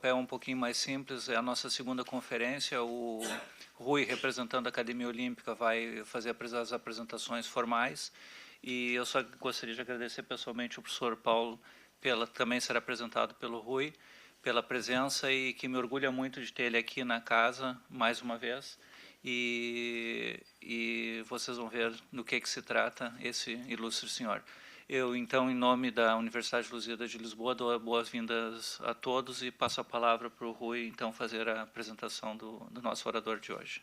papel um pouquinho mais simples, é a nossa segunda conferência, o Rui, representando a Academia Olímpica, vai fazer as apresentações formais, e eu só gostaria de agradecer pessoalmente o professor Paulo, também ser apresentado pelo Rui, pela presença, e que me orgulha muito de ter ele aqui na casa, mais uma vez, e vocês vão ver no que se trata esse ilustre senhor. Eu, então, em nome da Universidade Lusíada de Lisboa, dou boas-vindas a todos e passo a palavra para o Rui, então, fazer a apresentação do nosso orador de hoje.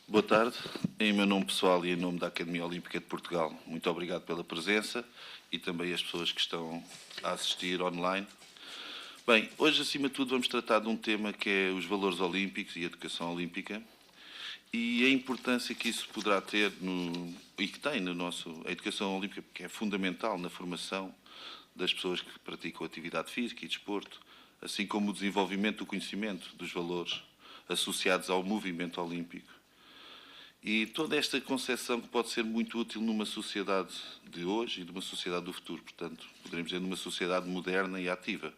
Boa tarde. Em meu nome pessoal e em nome da Academia Olímpica de Portugal, muito obrigado pela presença e também as pessoas que estão a assistir online. Bem, hoje, acima de tudo, vamos tratar de um tema que é os valores olímpicos e a educação olímpica e a importância que isso poderá ter e que tem a educação olímpica, que é fundamental na formação das pessoas que praticam atividade física e desporto, assim como o desenvolvimento do conhecimento dos valores associados ao movimento olímpico. E toda esta concepção que pode ser muito útil numa sociedade de hoje e numa sociedade do futuro. Portanto, poderíamos dizer numa sociedade moderna e ativa,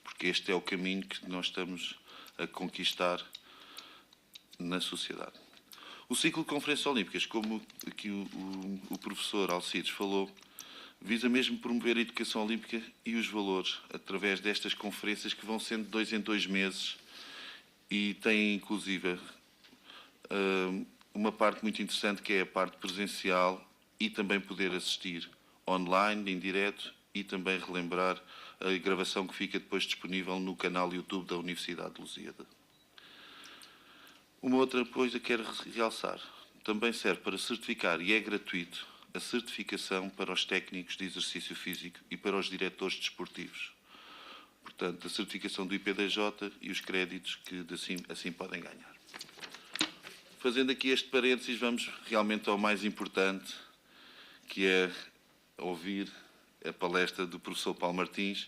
porque este é o caminho que nós estamos a conquistar na sociedade. O ciclo de conferências olímpicas, como aqui o professor Alcides falou, visa mesmo promover a educação olímpica e os valores através destas conferências que vão sendo de 2 em 2 meses e têm, inclusive, uma parte muito interessante que é a parte presencial e também poder assistir online, em direto, e também relembrar a gravação que fica depois disponível no canal YouTube da Universidade de Lusíada. Uma outra coisa que quero realçar, também serve para certificar, e é gratuito, a certificação para os técnicos de exercício físico e para os diretores desportivos. Portanto, a certificação do IPDJ e os créditos que assim podem ganhar. Fazendo aqui este parênteses, vamos realmente ao mais importante, que é ouvir a palestra do professor Paulo Martins,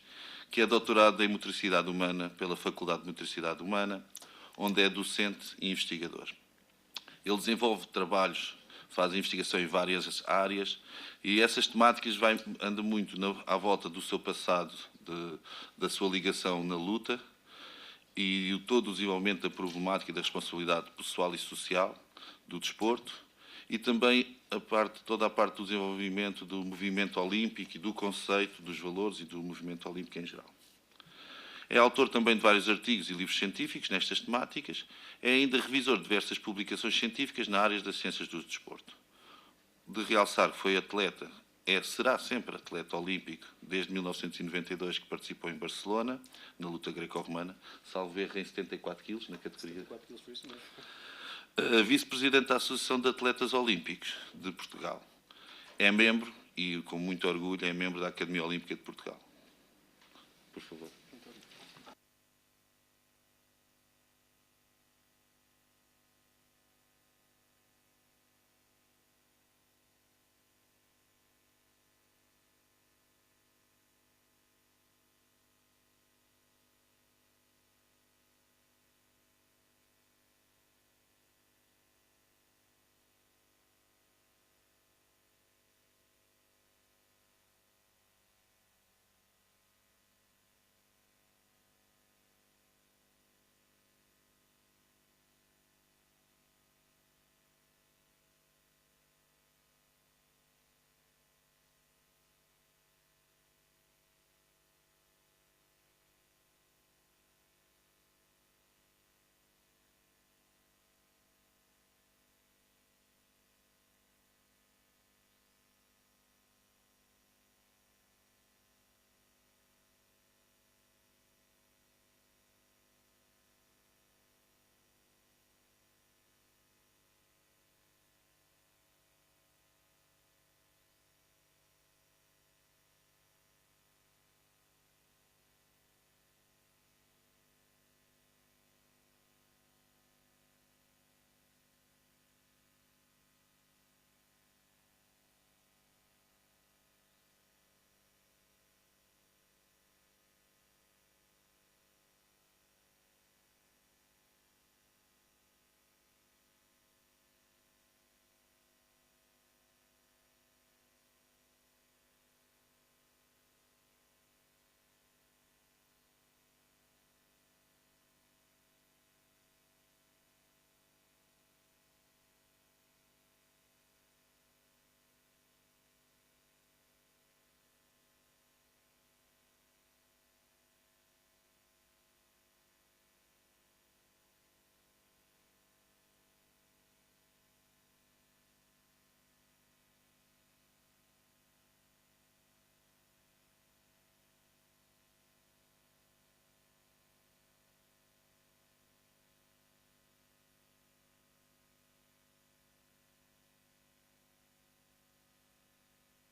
que é doutorado em Motricidade Humana pela Faculdade de Motricidade Humana, onde é docente e investigador. Ele desenvolve trabalhos, faz investigação em várias áreas e essas temáticas andam muito à volta do seu passado, da sua ligação na luta e todo o desenvolvimento da problemática da responsabilidade pessoal e social do desporto e também toda a parte do desenvolvimento do movimento olímpico e do conceito dos valores e do movimento olímpico em geral. É autor também de vários artigos e livros científicos nestas temáticas. É ainda revisor de diversas publicações científicas na área das ciências do desporto. De realçar que foi atleta, será sempre atleta olímpico desde 1992, que participou em Barcelona, na luta greco-romana, salvo erro em 74 quilos, na categoria. 74 quilos, foi isso mesmo. Vice-presidente da Associação de Atletas Olímpicos de Portugal. É membro, e com muito orgulho, é membro da Academia Olímpica de Portugal. Por favor.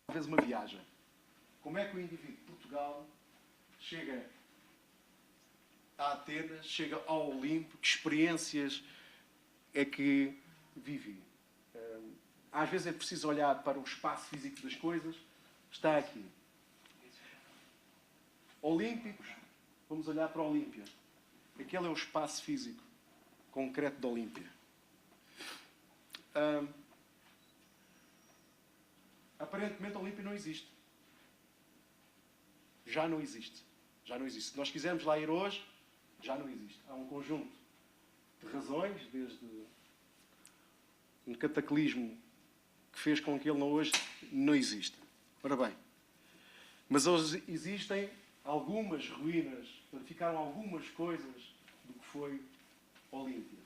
talvez uma viagem. Como é que o indivíduo de Portugal chega a Atenas, chega ao Olimpo, que experiências é que vive? Às vezes é preciso olhar para o espaço físico das coisas. Está aqui. Olímpicos, vamos olhar para a Olímpia. Aquele é o espaço físico concreto da Olímpia. Aparentemente a Olímpia não existe. Já não existe. Já não existe. Se nós quisermos lá ir hoje, já não existe. Há um conjunto de razões, desde um cataclismo que fez com que ele hoje não exista. Ora bem, mas hoje existem algumas ruínas, ficaram algumas coisas do que foi Olímpia.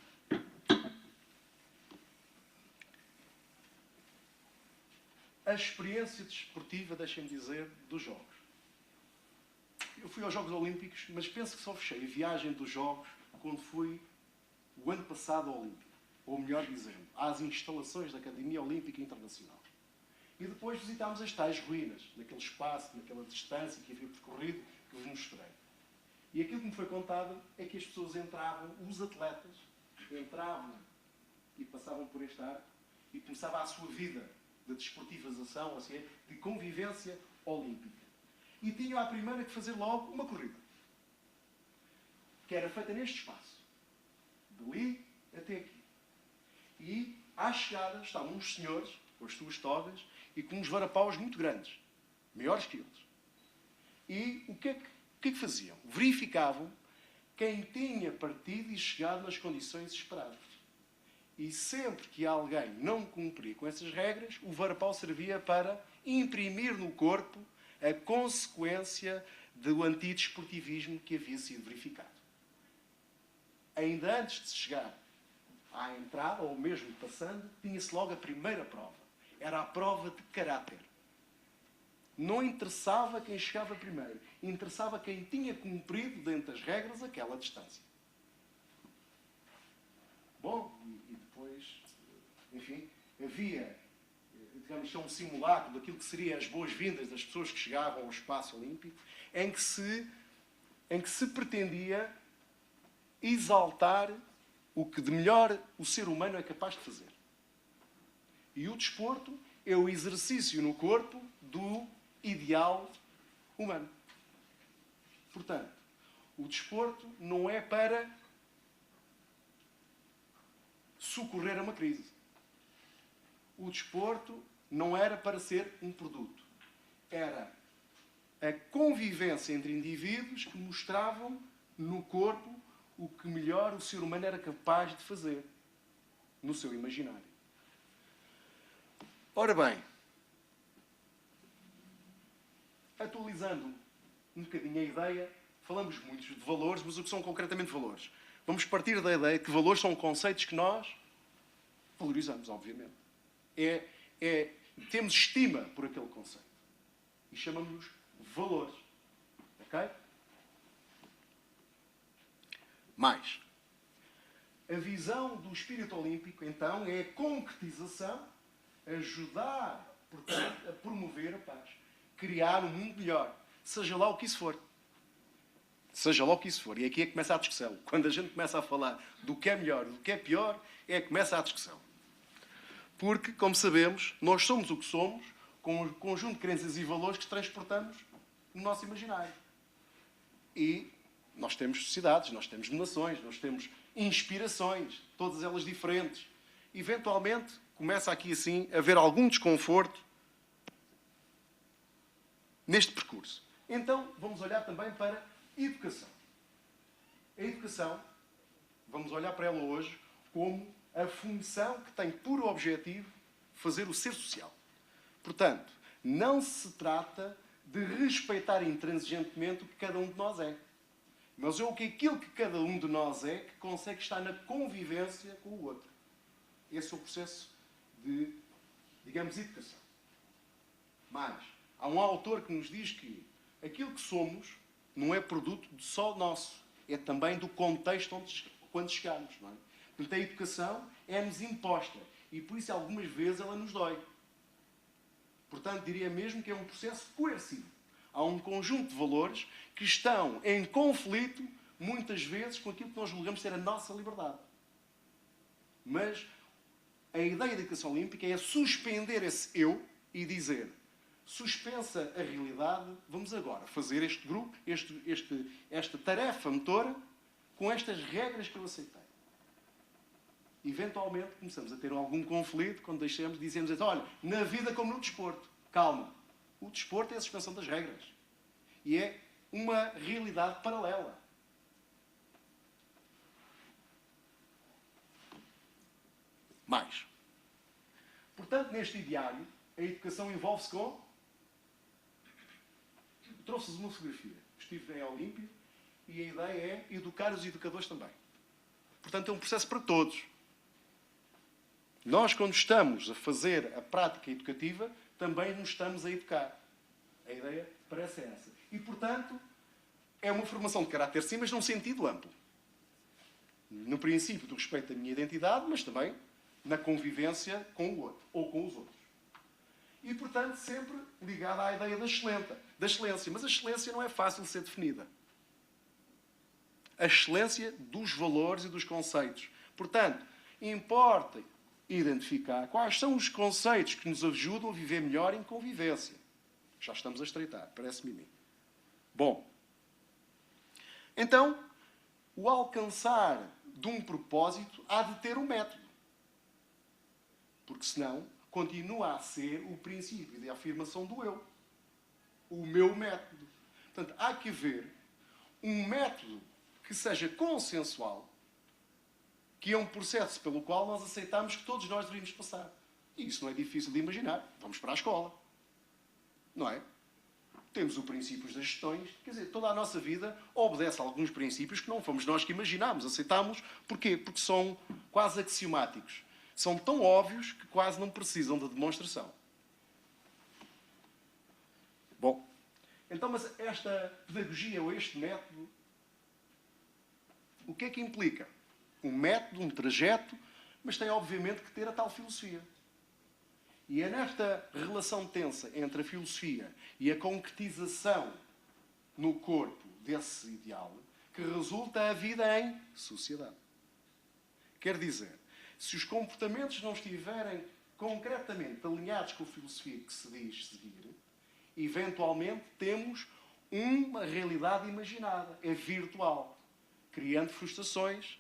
A experiência desportiva, deixem-me dizer, dos Jogos. Eu fui aos Jogos Olímpicos, mas penso que só fechei a viagem dos Jogos quando fui o ano passado ao Olímpico. Ou melhor dizendo, às instalações da Academia Olímpica Internacional. E depois visitámos as tais ruínas, naquele espaço, naquela distância que havia percorrido, que vos mostrei. E aquilo que me foi contado é que as pessoas entravam, os atletas, entravam e passavam por este arco e começava a sua vida de desportivização, assim, de convivência olímpica. E tinham à primeira que fazer logo uma corrida, que era feita neste espaço, dali até aqui. E à chegada estavam uns senhores, com as suas togas, e com uns varapaus muito grandes, maiores que eles. E o que é que faziam? Verificavam quem tinha partido e chegado nas condições esperadas. E sempre que alguém não cumpria com essas regras, o varapau servia para imprimir no corpo a consequência do antidesportivismo que havia sido verificado. Ainda antes de se chegar à entrada, ou mesmo passando, tinha-se logo a primeira prova. Era a prova de caráter. Não interessava quem chegava primeiro. Interessava quem tinha cumprido, dentro das regras, aquela distância. Bom, e depois, enfim, havia, digamos, um simulacro daquilo que seriam as boas-vindas das pessoas que chegavam ao espaço olímpico, em que se pretendia exaltar o que de melhor o ser humano é capaz de fazer. E o desporto é o exercício no corpo do ideal humano. Portanto, o desporto não é para socorrer a uma crise. O desporto não era para ser um produto. Era a convivência entre indivíduos que mostravam no corpo o que melhor o ser humano era capaz de fazer no seu imaginário. Ora bem, atualizando um bocadinho a ideia, falamos muito de valores, mas o que são concretamente valores? Vamos partir da ideia que valores são conceitos que nós valorizamos, obviamente. Temos estima por aquele conceito. E chamamos-nos valores. Ok? Mais. A visão do espírito olímpico, então, é a concretização, ajudar, portanto, a promover a paz. Criar um mundo melhor. Seja lá o que isso for. Seja lá o que isso for. E aqui é que começa a discussão. Quando a gente começa a falar do que é melhor e do que é pior, é que começa a discussão. Porque, como sabemos, nós somos o que somos com um conjunto de crenças e valores que transportamos no nosso imaginário. E nós temos sociedades, nós temos nações, nós temos inspirações, todas elas diferentes. Eventualmente, começa aqui assim a haver algum desconforto neste percurso. Então, vamos olhar também para a educação. A educação, vamos olhar para ela hoje como a função que tem por objetivo fazer o ser social. Portanto, não se trata de respeitar intransigentemente o que cada um de nós é. Mas é aquilo que cada um de nós é que consegue estar na convivência com o outro. Esse é o processo de, digamos, educação. Mas há um autor que nos diz que aquilo que somos não é produto só nosso, é também do contexto quando chegamos. Não é? Portanto, a educação é-nos imposta e por isso algumas vezes ela nos dói. Portanto, diria mesmo que é um processo coercivo. Há um conjunto de valores que estão em conflito, muitas vezes, com aquilo que nós julgamos ser a nossa liberdade. Mas a ideia da educação olímpica é suspender esse eu e dizer: suspensa a realidade, vamos agora fazer este grupo, esta tarefa motora com estas regras que eu aceitei. Eventualmente começamos a ter algum conflito quando dizemos, olha, na vida como no desporto. Calma. O desporto é a suspensão das regras. E é uma realidade paralela. Mais. Portanto, neste ideário, a educação envolve-se com... Trouxe-vos uma fotografia. Estive em Olímpia e a ideia é educar os educadores também. Portanto, é um processo para todos. Nós, quando estamos a fazer a prática educativa, também nos estamos a educar. A ideia parece essa. E, portanto, é uma formação de caráter sim, mas num sentido amplo. No princípio do respeito à minha identidade, mas também na convivência com o outro, ou com os outros. E, portanto, sempre ligada à ideia da excelência. Mas a excelência não é fácil de ser definida. A excelência dos valores e dos conceitos. Portanto, importa identificar quais são os conceitos que nos ajudam a viver melhor em convivência. Já estamos a estreitar, parece-me a mim. Bom, então, o alcançar de um propósito há de ter um método. Porque senão, continua a ser o princípio de afirmação do eu. O meu método. Portanto, há que haver um método que seja consensual, que é um processo pelo qual nós aceitamos que todos nós deveríamos passar. E isso não é difícil de imaginar. Vamos para a escola. Não é? Temos os princípios das gestões. Quer dizer, toda a nossa vida obedece a alguns princípios que não fomos nós que imaginámos. Aceitámos. Porquê? Porque são quase axiomáticos. São tão óbvios que quase não precisam de demonstração. Bom, então, mas esta pedagogia ou este método, o que é que implica? Um método, um trajeto, mas tem obviamente que ter a tal filosofia. E é nesta relação tensa entre a filosofia e a concretização no corpo desse ideal que resulta a vida em sociedade. Quer dizer, se os comportamentos não estiverem concretamente alinhados com a filosofia que se diz seguir, eventualmente temos uma realidade imaginada, é virtual, criando frustrações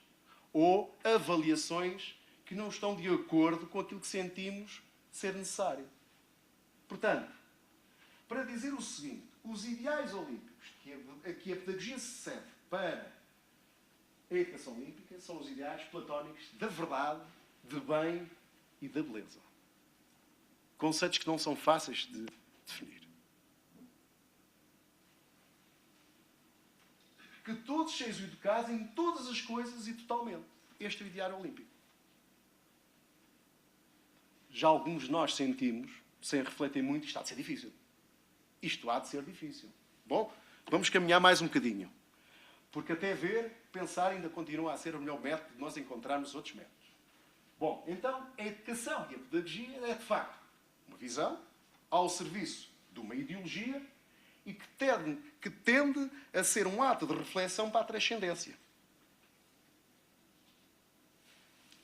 ou avaliações que não estão de acordo com aquilo que sentimos ser necessário. Portanto, para dizer o seguinte, os ideais olímpicos que a pedagogia se serve para a educação olímpica são os ideais platónicos da verdade, de bem e da beleza. Conceitos que não são fáceis de definir. Que todos sejam educados em todas as coisas e totalmente. Este é o ideário olímpico. Já alguns de nós sentimos, sem refletir muito, isto há de ser difícil. Isto há de ser difícil. Bom, vamos caminhar mais um bocadinho. Porque até ver, pensar ainda continua a ser o melhor método de nós encontrarmos outros métodos. Bom, então, a educação e a pedagogia é, de facto, uma visão ao serviço de uma ideologia e que tende a ser um ato de reflexão para a transcendência.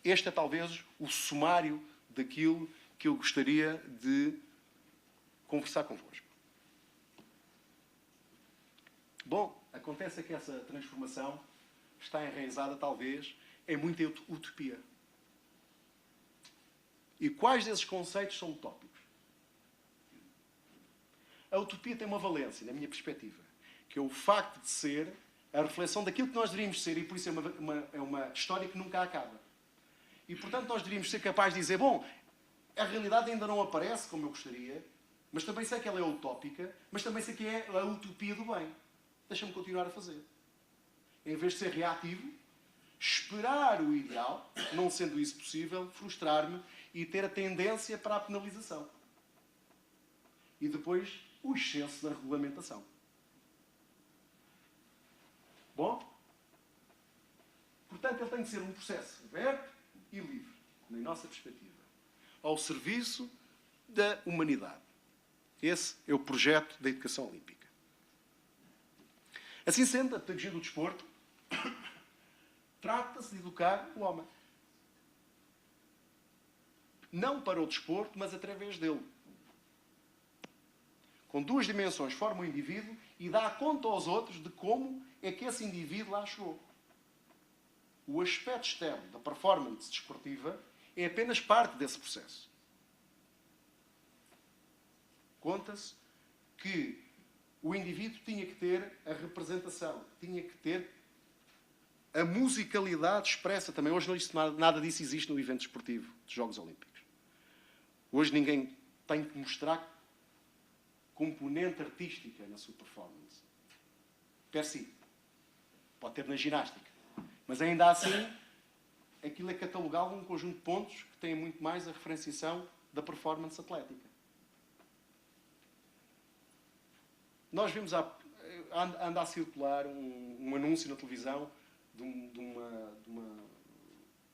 Este é talvez o sumário daquilo que eu gostaria de conversar convosco. Bom, acontece que essa transformação está enraizada, talvez, em muita utopia. E quais desses conceitos são utópicos? A utopia tem uma valência, na minha perspectiva, que é o facto de ser a reflexão daquilo que nós deveríamos ser, e por isso é uma história que nunca acaba. E, portanto, nós deveríamos ser capazes de dizer, bom, a realidade ainda não aparece como eu gostaria, mas também sei que ela é utópica, mas também sei que é a utopia do bem. Deixa-me continuar a fazer. Em vez de ser reativo, esperar o ideal, não sendo isso possível, frustrar-me e ter a tendência para a penalização. E depois, o excesso da regulamentação. Bom? Portanto, ele tem que ser um processo aberto e livre, na nossa perspectiva, ao serviço da humanidade. Esse é o projeto da educação olímpica. Assim sendo, a pedagogia do desporto trata-se de educar o homem. Não para o desporto, mas através dele. Com duas dimensões, forma o indivíduo e dá conta aos outros de como é que esse indivíduo lá chegou. O aspecto externo da performance desportiva é apenas parte desse processo. Conta-se que o indivíduo tinha que ter a representação, tinha que ter a musicalidade expressa também. Hoje nada disso existe no evento desportivo dos Jogos Olímpicos. Hoje ninguém tem que mostrar componente artística na sua performance. Per si. Pode ter na ginástica. Mas ainda assim, aquilo é catalogado num conjunto de pontos que têm muito mais a referenciação da performance atlética. Nós vimos, anda a circular um anúncio na televisão de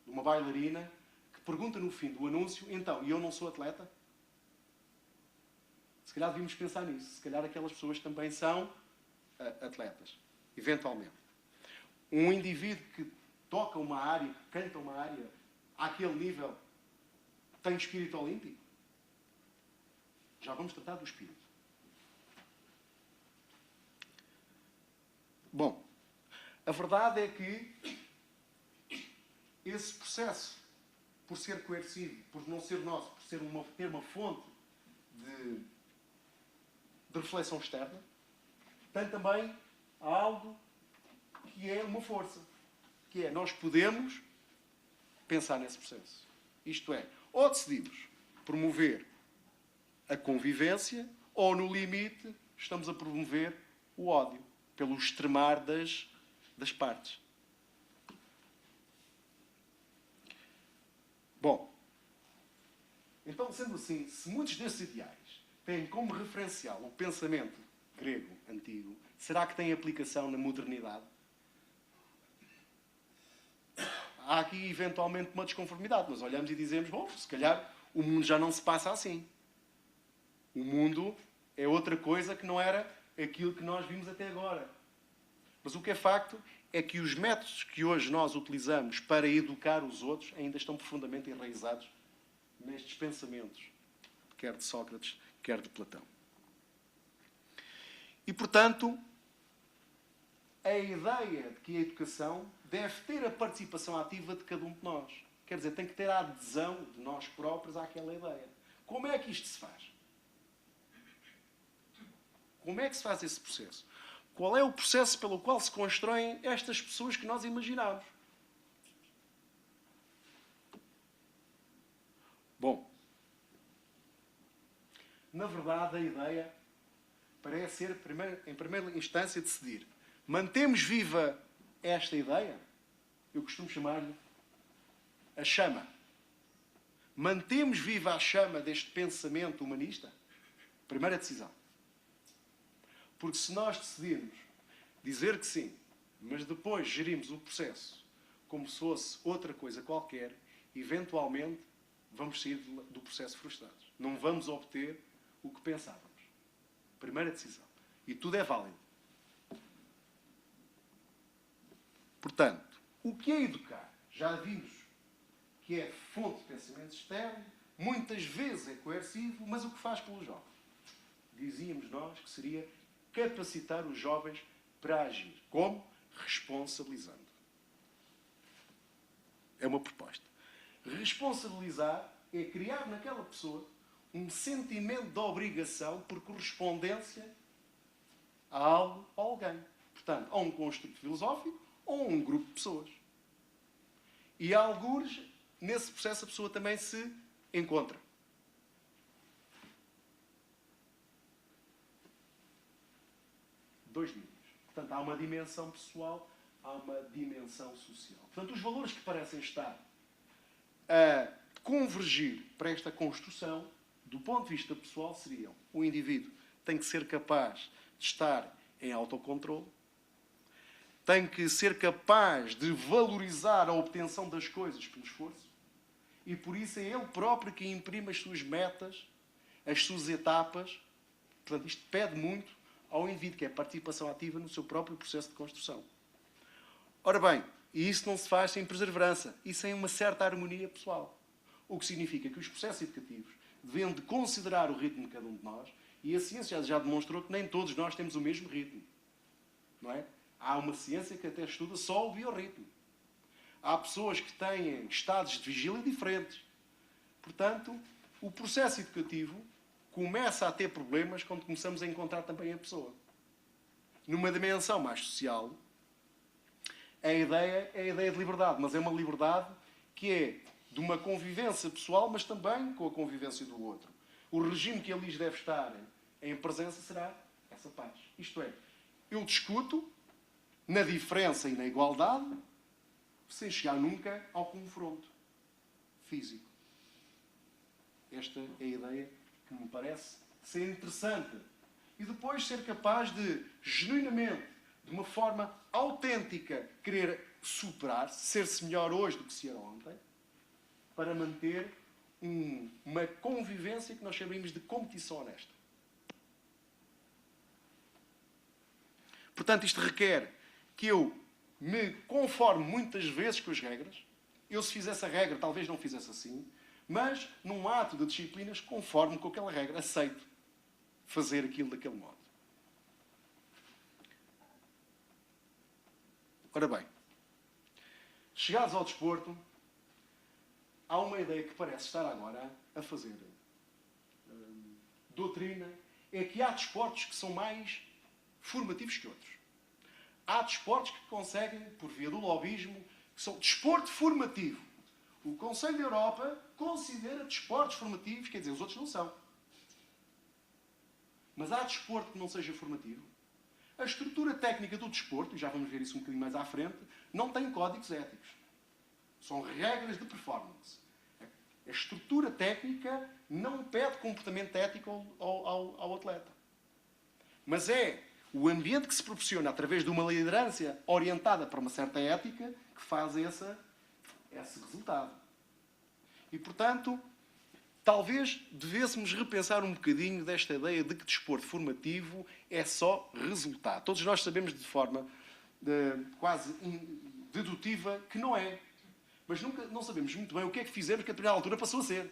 uma bailarina que pergunta no fim do anúncio: então, e eu não sou atleta? Se calhar devíamos pensar nisso. Se calhar aquelas pessoas também são atletas, eventualmente. Um indivíduo que toca uma área, que canta uma área, àquele nível, tem espírito olímpico? Já vamos tratar do espírito. Bom, a verdade é que esse processo, por ser coercivo, por não ser nosso, por ter uma fonte de reflexão externa, tem também algo que é uma força, que é nós podemos pensar nesse processo. Isto é, ou decidimos promover a convivência, ou no limite estamos a promover o ódio, pelo extremar das partes. Bom, então, sendo assim, se muitos desses ideais têm como referencial o pensamento grego antigo, será que tem aplicação na modernidade? Há aqui, eventualmente, uma desconformidade. Nós olhamos e dizemos: bom, se calhar o mundo já não se passa assim. O mundo é outra coisa que não era aquilo que nós vimos até agora. Mas o que é facto é que os métodos que hoje nós utilizamos para educar os outros ainda estão profundamente enraizados nestes pensamentos, quer de Sócrates, quer de Platão. E, portanto, a ideia de que a educação deve ter a participação ativa de cada um de nós. Quer dizer, tem que ter a adesão de nós próprios àquela ideia. Como é que isto se faz? Como é que se faz esse processo? Qual é o processo pelo qual se constroem estas pessoas que nós imaginamos? Bom, na verdade, a ideia parece ser, em primeira instância, decidir: mantemos viva esta ideia? Eu costumo chamar-lhe a chama. Mantemos viva a chama deste pensamento humanista? Primeira decisão. Porque se nós decidirmos dizer que sim, mas depois gerimos o processo como se fosse outra coisa qualquer, eventualmente vamos sair do processo frustrados. Não vamos obter o que pensávamos. Primeira decisão. E tudo é válido. Portanto, o que é educar? Já vimos que é fonte de pensamento externo, muitas vezes é coercivo, mas o que faz pelo jovem? Dizíamos nós que seria capacitar os jovens para agir. Como? Responsabilizando. É uma proposta. Responsabilizar é criar naquela pessoa um sentimento de obrigação por correspondência a algo, a alguém. Portanto, a um construto filosófico ou a um grupo de pessoas. E há algures, nesse processo, a pessoa também se encontra. Dois níveis. Portanto, há uma dimensão pessoal, há uma dimensão social. Portanto, os valores que parecem estar a convergir para esta construção, do ponto de vista pessoal, seriam: o indivíduo tem que ser capaz de estar em autocontrole, tem que ser capaz de valorizar a obtenção das coisas pelo esforço, e por isso é ele próprio que imprime as suas metas, as suas etapas, Portanto, isto pede muito ao indivíduo, que é a participação ativa no seu próprio processo de construção. Ora bem, e isso não se faz sem perseverança e sem uma certa harmonia pessoal. O que significa que os processos educativos devem de considerar o ritmo de cada um de nós, e a ciência já demonstrou que nem todos nós temos o mesmo ritmo. Não é? Há uma ciência que até estuda só o biorritmo. Há pessoas que têm estados de vigília diferentes. Portanto, o processo educativo começa a ter problemas quando começamos a encontrar também a pessoa. Numa dimensão mais social, a ideia é a ideia de liberdade, mas é uma liberdade que é de uma convivência pessoal, mas também com a convivência do outro. O regime que ali deve estar em presença será essa paz. Isto é, eu discuto na diferença e na igualdade, sem chegar nunca ao confronto físico. Esta é a ideia que me parece ser interessante. E depois ser capaz de, genuinamente, de uma forma autêntica, querer superar-se, ser-se melhor hoje do que se era ontem, para manter uma convivência que nós chamamos de competição honesta. Portanto, isto requer que eu me conforme muitas vezes com as regras. Eu, se fizesse a regra, talvez não fizesse assim, mas, num ato de disciplinas, conforme com aquela regra, aceito fazer aquilo daquele modo. Ora bem, chegados ao desporto, há uma ideia que parece estar agora a fazer doutrina, é que há desportos que são mais formativos que outros. Há desportos que conseguem, por via do lobismo, que são desporto formativo. O Conselho da Europa considera desportos formativos, quer dizer, os outros não são. Mas há desporto que não seja formativo. A estrutura técnica do desporto, e já vamos ver isso um bocadinho mais à frente, não tem códigos éticos. São regras de performance. A estrutura técnica não pede comportamento ético ao atleta. Mas é o ambiente que se proporciona através de uma liderança orientada para uma certa ética que faz esse resultado. E, portanto, talvez devêssemos repensar um bocadinho desta ideia de que desporto formativo é só resultado. Todos nós sabemos de forma quase dedutiva que não é. Mas não sabemos muito bem o que é que fizemos que a determinada altura passou a ser.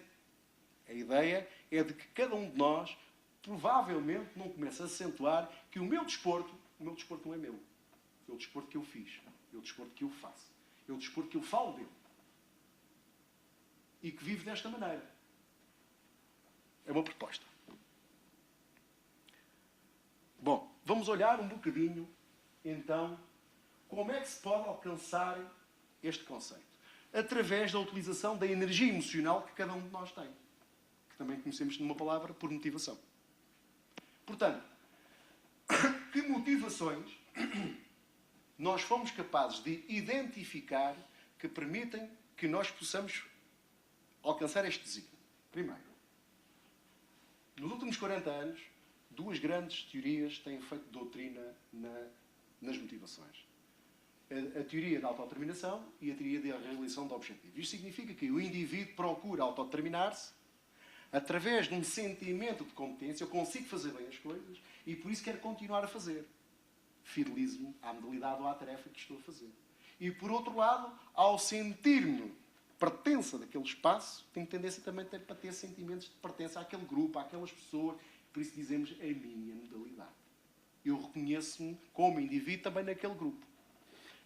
A ideia é de que cada um de nós provavelmente não começa a acentuar que o meu desporto não é meu. É o desporto que eu fiz. É o desporto que eu faço. É o desporto que eu falo dele. E que vivo desta maneira. É uma proposta. Bom, vamos olhar um bocadinho, então, como é que se pode alcançar este conceito. Através da utilização da energia emocional que cada um de nós tem. Que também conhecemos numa palavra por motivação. Portanto, que motivações nós fomos capazes de identificar que permitem que nós possamos alcançar este desígnio? Primeiro, nos últimos 40 anos, duas grandes teorias têm feito doutrina nas motivações. A teoria da autodeterminação e a teoria da realização de objetivos. Isto significa que o indivíduo procura autodeterminar-se através de um sentimento de competência. Eu consigo fazer bem as coisas e por isso quero continuar a fazer. Fidelizo-me à modalidade ou à tarefa que estou a fazer. E, por outro lado, ao sentir-me pertença daquele espaço, tenho tendência também para ter sentimentos de pertença àquele grupo, àquelas pessoas. Por isso dizemos a minha modalidade. Eu reconheço-me como indivíduo também naquele grupo.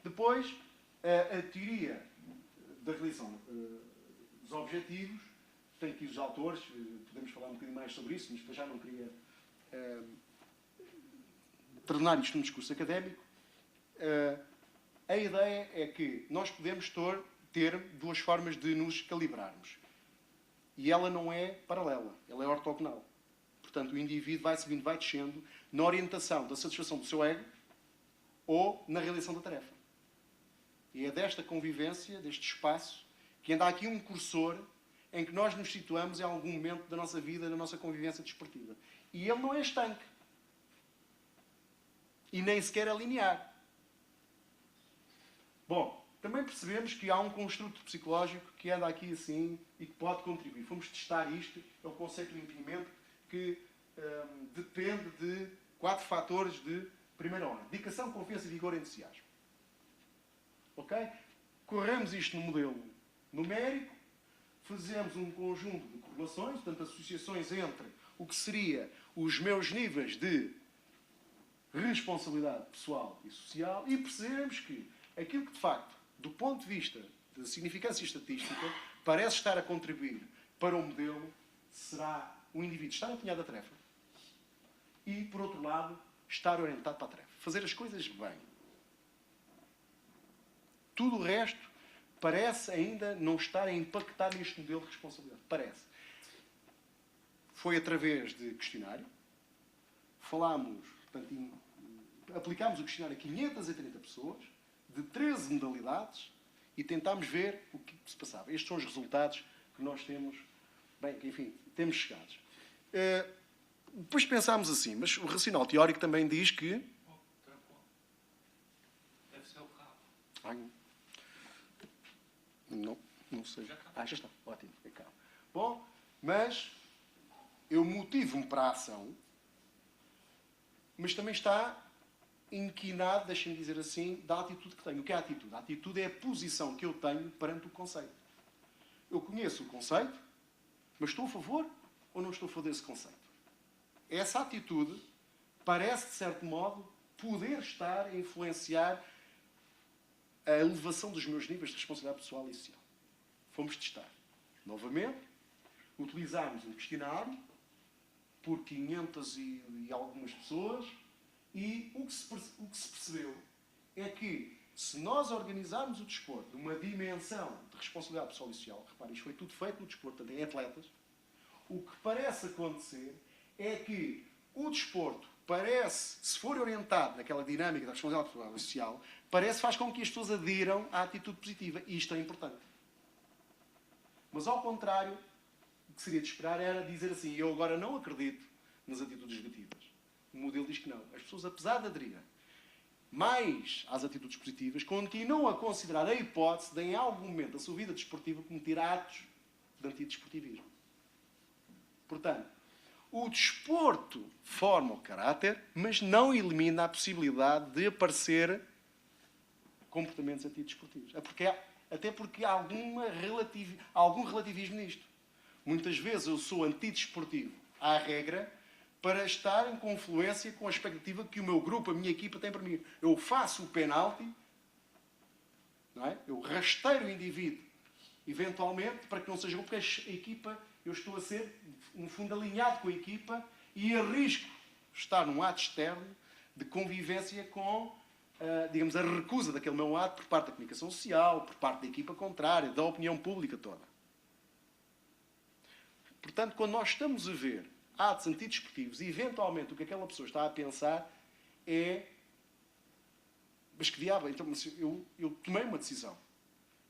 Depois, a teoria da realização dos objetivos, tem aqui os autores, podemos falar um bocadinho mais sobre isso, mas já não queria tornar isto num discurso académico. A ideia é que nós podemos ter duas formas de nos calibrarmos. E ela não é paralela, ela é ortogonal. Portanto, o indivíduo vai subindo, vai descendo na orientação da satisfação do seu ego ou na realização da tarefa. E é desta convivência, deste espaço, que anda aqui um cursor em que nós nos situamos em algum momento da nossa vida, da nossa convivência desportiva. E ele não é estanque. E nem sequer é linear. Bom, também percebemos que há um construto psicológico que anda aqui assim e que pode contribuir. Fomos testar isto, é o conceito do impedimento, que depende de 4 fatores de primeira ordem. Dedicação, confiança, vigor e entusiasmo. Ok? Corremos isto no modelo numérico, fazemos um conjunto de correlações, portanto, associações entre o que seria os meus níveis de responsabilidade pessoal e social e percebemos que aquilo que, de facto, do ponto de vista da significância estatística, parece estar a contribuir para o modelo, será o indivíduo estar empenhado na tarefa e, por outro lado, estar orientado para a tarefa. Fazer as coisas bem. Tudo o resto parece ainda não estar a impactar neste modelo de responsabilidade. Parece. Foi através de questionário. Falámos, portanto, aplicámos o questionário a 530 pessoas, de 13 modalidades, e tentámos ver o que se passava. Estes são os resultados que nós temos, bem, enfim, temos chegados. Depois pensámos assim, mas o racional teórico também diz que... Deve ser o cabo. Ai, não sei. Já está. Ótimo. Bom, mas eu motivo-me para a ação, mas também está inquinado, deixem-me dizer assim, da atitude que tenho. O que é a atitude? A atitude é a posição que eu tenho perante o conceito. Eu conheço o conceito, mas estou a favor ou não estou a favor desse conceito? Essa atitude parece, de certo modo, poder estar a influenciar a elevação dos meus níveis de responsabilidade pessoal e social. Fomos testar. Novamente, utilizámos um questionário por 500 e algumas pessoas e o que se percebeu é que se nós organizarmos o desporto numa dimensão de responsabilidade pessoal e social, reparem, isto foi tudo feito no desporto, portanto, em atletas, o que parece acontecer é que o desporto parece, se for orientado naquela dinâmica da responsabilidade pessoal e social, faz com que as pessoas adiram à atitude positiva. E isto é importante. Mas, ao contrário, o que seria de esperar era dizer assim, eu agora não acredito nas atitudes negativas. O modelo diz que não. As pessoas, apesar de aderirem mais às atitudes positivas, continuam a considerar a hipótese de, em algum momento da sua vida desportiva, cometer atos de antidesportivismo. Portanto, o desporto forma o caráter, mas não elimina a possibilidade de aparecer comportamentos antidesportivos. Até porque há algum relativismo nisto. Muitas vezes eu sou antidesportivo à regra para estar em confluência com a expectativa que o meu grupo, a minha equipa tem para mim. Eu faço o penalti, não é? Eu rasteiro o indivíduo, eventualmente, para que não seja porque a equipa, eu estou a ser, no fundo, alinhado com a equipa e arrisco estar num ato externo de convivência com, digamos, a recusa daquele meu ato por parte da comunicação social, por parte da equipa contrária, da opinião pública toda. Portanto, quando nós estamos a ver atos antidesportivos e, eventualmente, o que aquela pessoa está a pensar é mas que diabo, então, eu tomei uma decisão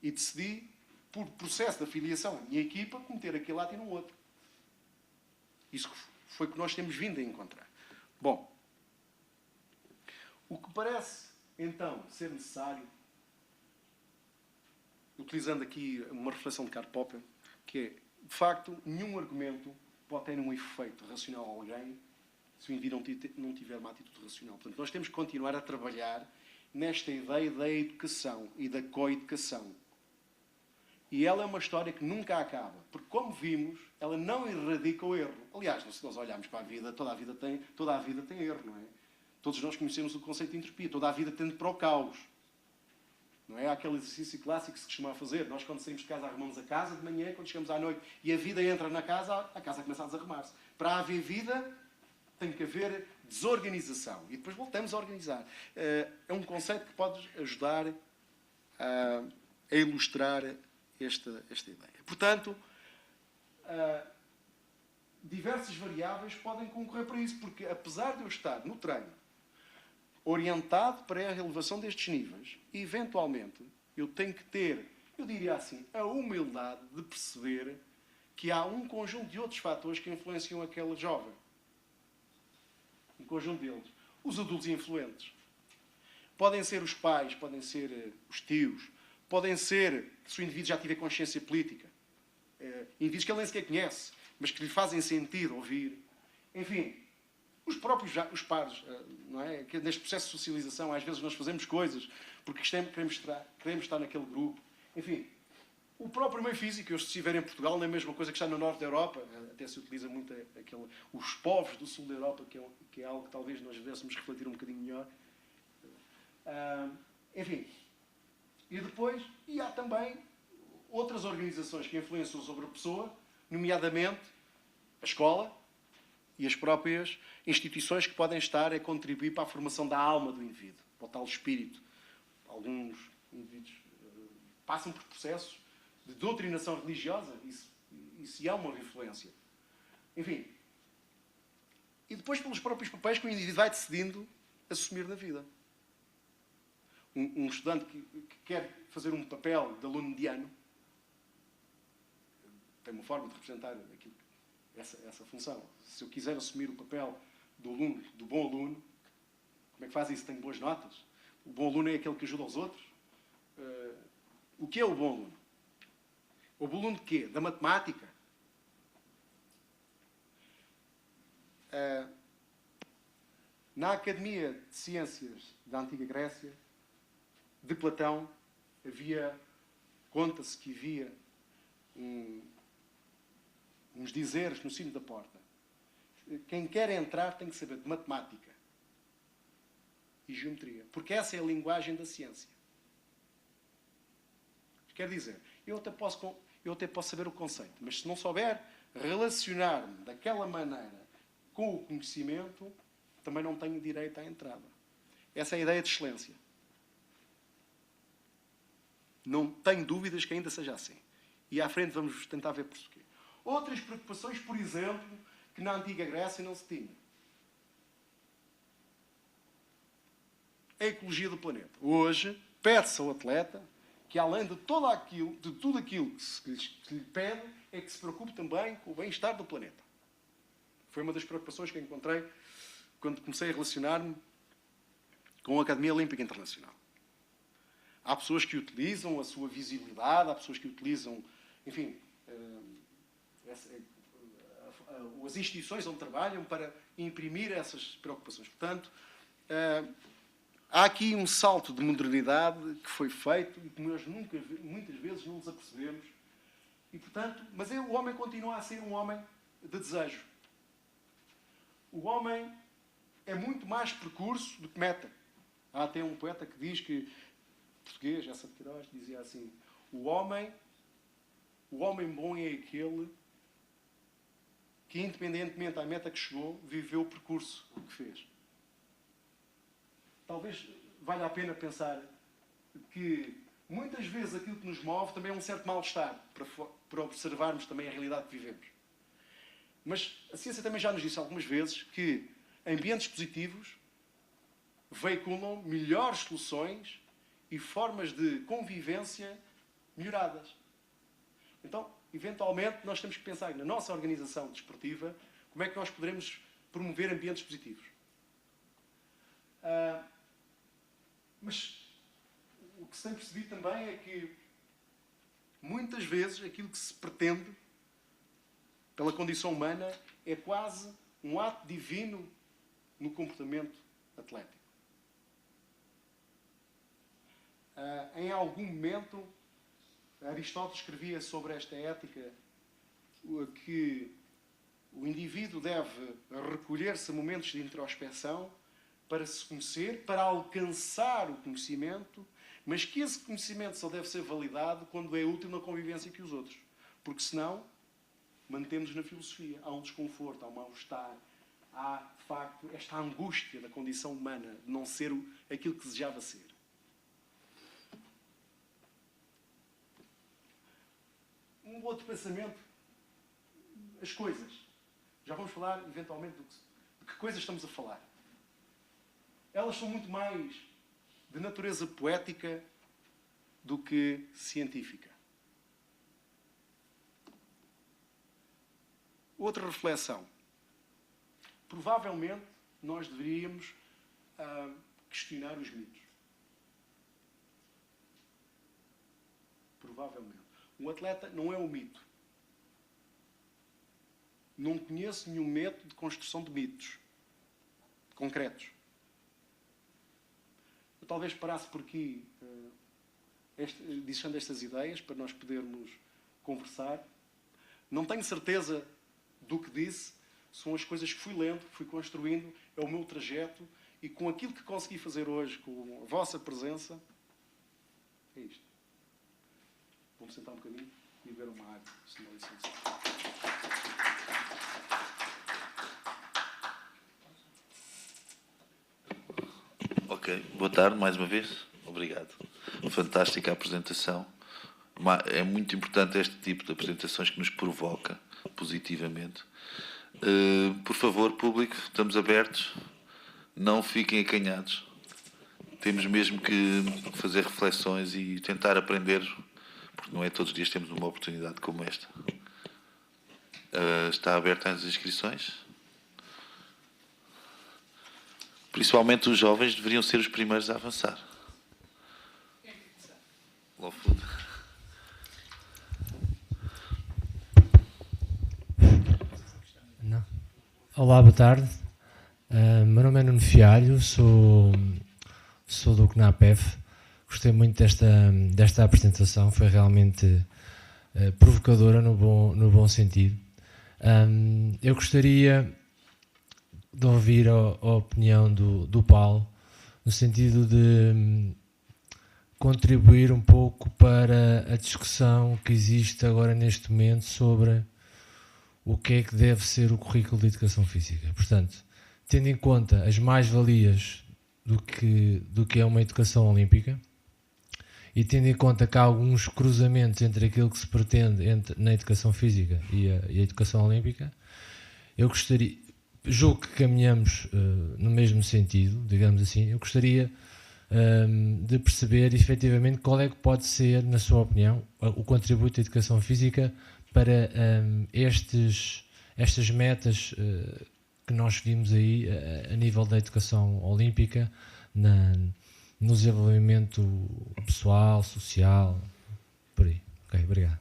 e decidi, por processo de afiliação à minha equipa, cometer aquele ato e não outro. Isso foi o que nós temos vindo a encontrar. Bom, o que parece, então, ser necessário, utilizando aqui uma reflexão de Karl Popper, que é, de facto, nenhum argumento pode ter um efeito racional a alguém se o indivíduo não tiver uma atitude racional. Portanto, nós temos que continuar a trabalhar nesta ideia da educação e da coeducação. E ela é uma história que nunca acaba. Porque, como vimos, ela não erradica o erro. Aliás, se nós olharmos para a vida, toda a vida tem erro, não é? Todos nós conhecemos o conceito de entropia. Toda a vida tende para o caos. Não é? Há aquele exercício clássico que se costuma fazer. Nós, quando saímos de casa, arrumamos a casa de manhã, quando chegamos à noite e a vida entra na casa, a casa começa a desarrumar-se. Para haver vida, tem que haver desorganização. E depois voltamos a organizar. É um conceito que pode ajudar a ilustrar esta ideia. Portanto, diversas variáveis podem concorrer para isso, porque apesar de eu estar no treino orientado para a elevação destes níveis, eventualmente eu tenho que ter, eu diria assim, a humildade de perceber que há um conjunto de outros fatores que influenciam aquele jovem. Um conjunto deles. Os adultos influentes. Podem ser os pais, podem ser os tios, podem ser, se o indivíduo já tiver consciência política, indivíduos que ele nem sequer conhece, mas que lhe fazem sentido ouvir. Enfim, os próprios os pares, não é? Que neste processo de socialização, às vezes nós fazemos coisas porque queremos estar naquele grupo. Enfim, o próprio meio físico, eu se estiver em Portugal, não é a mesma coisa que está no norte da Europa. Até se utiliza muito os povos do sul da Europa, que é algo que talvez nós devêssemos refletir um bocadinho melhor. Enfim, e depois, e há também outras organizações que influenciam sobre a pessoa, nomeadamente a escola e as próprias instituições que podem estar a contribuir para a formação da alma do indivíduo, para o tal espírito. Alguns indivíduos passam por processos de doutrinação religiosa, isso é uma influência. Enfim, e depois pelos próprios papéis que o indivíduo vai decidindo assumir na vida. Um estudante que quer fazer um papel de aluno mediano tem uma forma de representar essa função. Se eu quiser assumir o papel do bom aluno, como é que faz isso? Tem boas notas? O bom aluno é aquele que ajuda os outros? O que é o bom aluno? O bom aluno de quê? Da matemática? Na Academia de Ciências da Antiga Grécia, de Platão, conta-se que havia uns dizeres no cimo da porta. Quem quer entrar tem que saber de matemática e geometria, porque essa é a linguagem da ciência. Quer dizer, eu até posso saber o conceito, mas se não souber relacionar-me daquela maneira com o conhecimento, também não tenho direito à entrada. Essa é a ideia de excelência. Não tenho dúvidas que ainda seja assim. E à frente vamos tentar ver porquê. Outras preocupações, por exemplo, que na antiga Grécia não se tinha. A ecologia do planeta. Hoje, pede-se ao atleta que, além de tudo aquilo que lhe pede, é que se preocupe também com o bem-estar do planeta. Foi uma das preocupações que encontrei quando comecei a relacionar-me com a Academia Olímpica Internacional. Há pessoas que utilizam a sua visibilidade, há pessoas que utilizam, enfim, as instituições onde trabalham para imprimir essas preocupações. Portanto, há aqui um salto de modernidade que foi feito e que nós muitas vezes não nos apercebemos. E, portanto, mas o homem continua a ser um homem de desejo. O homem é muito mais percurso do que meta. Há até um poeta que diz que, português, essa de Queiroz, dizia assim: o homem bom é aquele que, independentemente da meta que chegou, viveu o percurso que fez. Talvez valha a pena pensar que muitas vezes aquilo que nos move também é um certo mal-estar, para observarmos também a realidade que vivemos. Mas a ciência também já nos disse algumas vezes que ambientes positivos veiculam melhores soluções e formas de convivência melhoradas. Então, eventualmente, nós temos que pensar na nossa organização desportiva como é que nós poderemos promover ambientes positivos. Mas o que se tem percebido também é que muitas vezes aquilo que se pretende pela condição humana é quase um ato divino no comportamento atlético. Em algum momento, Aristóteles escrevia sobre esta ética que o indivíduo deve recolher-se a momentos de introspecção para se conhecer, para alcançar o conhecimento, mas que esse conhecimento só deve ser validado quando é útil na convivência com os outros. Porque senão, mantemos-nos na filosofia. Há um desconforto, há um mal-estar, há, de facto, esta angústia da condição humana de não ser aquilo que desejava ser. Um outro pensamento, as coisas. Já vamos falar, eventualmente, de que coisas estamos a falar. Elas são muito mais de natureza poética do que científica. Outra reflexão. Provavelmente, nós deveríamos questionar os mitos. Provavelmente. Um atleta não é um mito. Não conheço nenhum método de construção de mitos concretos. Eu talvez parasse por aqui, deixando estas ideias, para nós podermos conversar. Não tenho certeza do que disse, são as coisas que fui lendo, fui construindo, é o meu trajeto, e com aquilo que consegui fazer hoje, com a vossa presença, é isto. Vou-me sentar um bocadinho e beber uma água, se não licença. Ok, boa tarde mais uma vez. Obrigado. Fantástica a apresentação. É muito importante este tipo de apresentações que nos provoca positivamente. Por favor, público, estamos abertos. Não fiquem acanhados. Temos mesmo que fazer reflexões e tentar aprender, porque não é todos os dias que temos uma oportunidade como esta. Está aberta as inscrições. Principalmente os jovens deveriam ser os primeiros a avançar. Lofood. Não. Olá, boa tarde. Meu nome é Nuno Fialho, sou do CNAPEF. Gostei muito desta apresentação, foi realmente provocadora no bom sentido. Eu gostaria de ouvir a opinião do Paulo, no sentido de contribuir um pouco para a discussão que existe agora neste momento sobre o que é que deve ser o currículo de Educação Física. Portanto, tendo em conta as mais-valias do que é uma educação olímpica e tendo em conta que há alguns cruzamentos entre aquilo que se pretende na educação física e a educação olímpica, eu gostaria, julgo que caminhamos no mesmo sentido, digamos assim. Eu gostaria de perceber efetivamente qual é que pode ser, na sua opinião, o contributo da educação física para estas metas que nós vimos aí a nível da educação olímpica, no desenvolvimento pessoal, social, por aí. Ok, obrigado.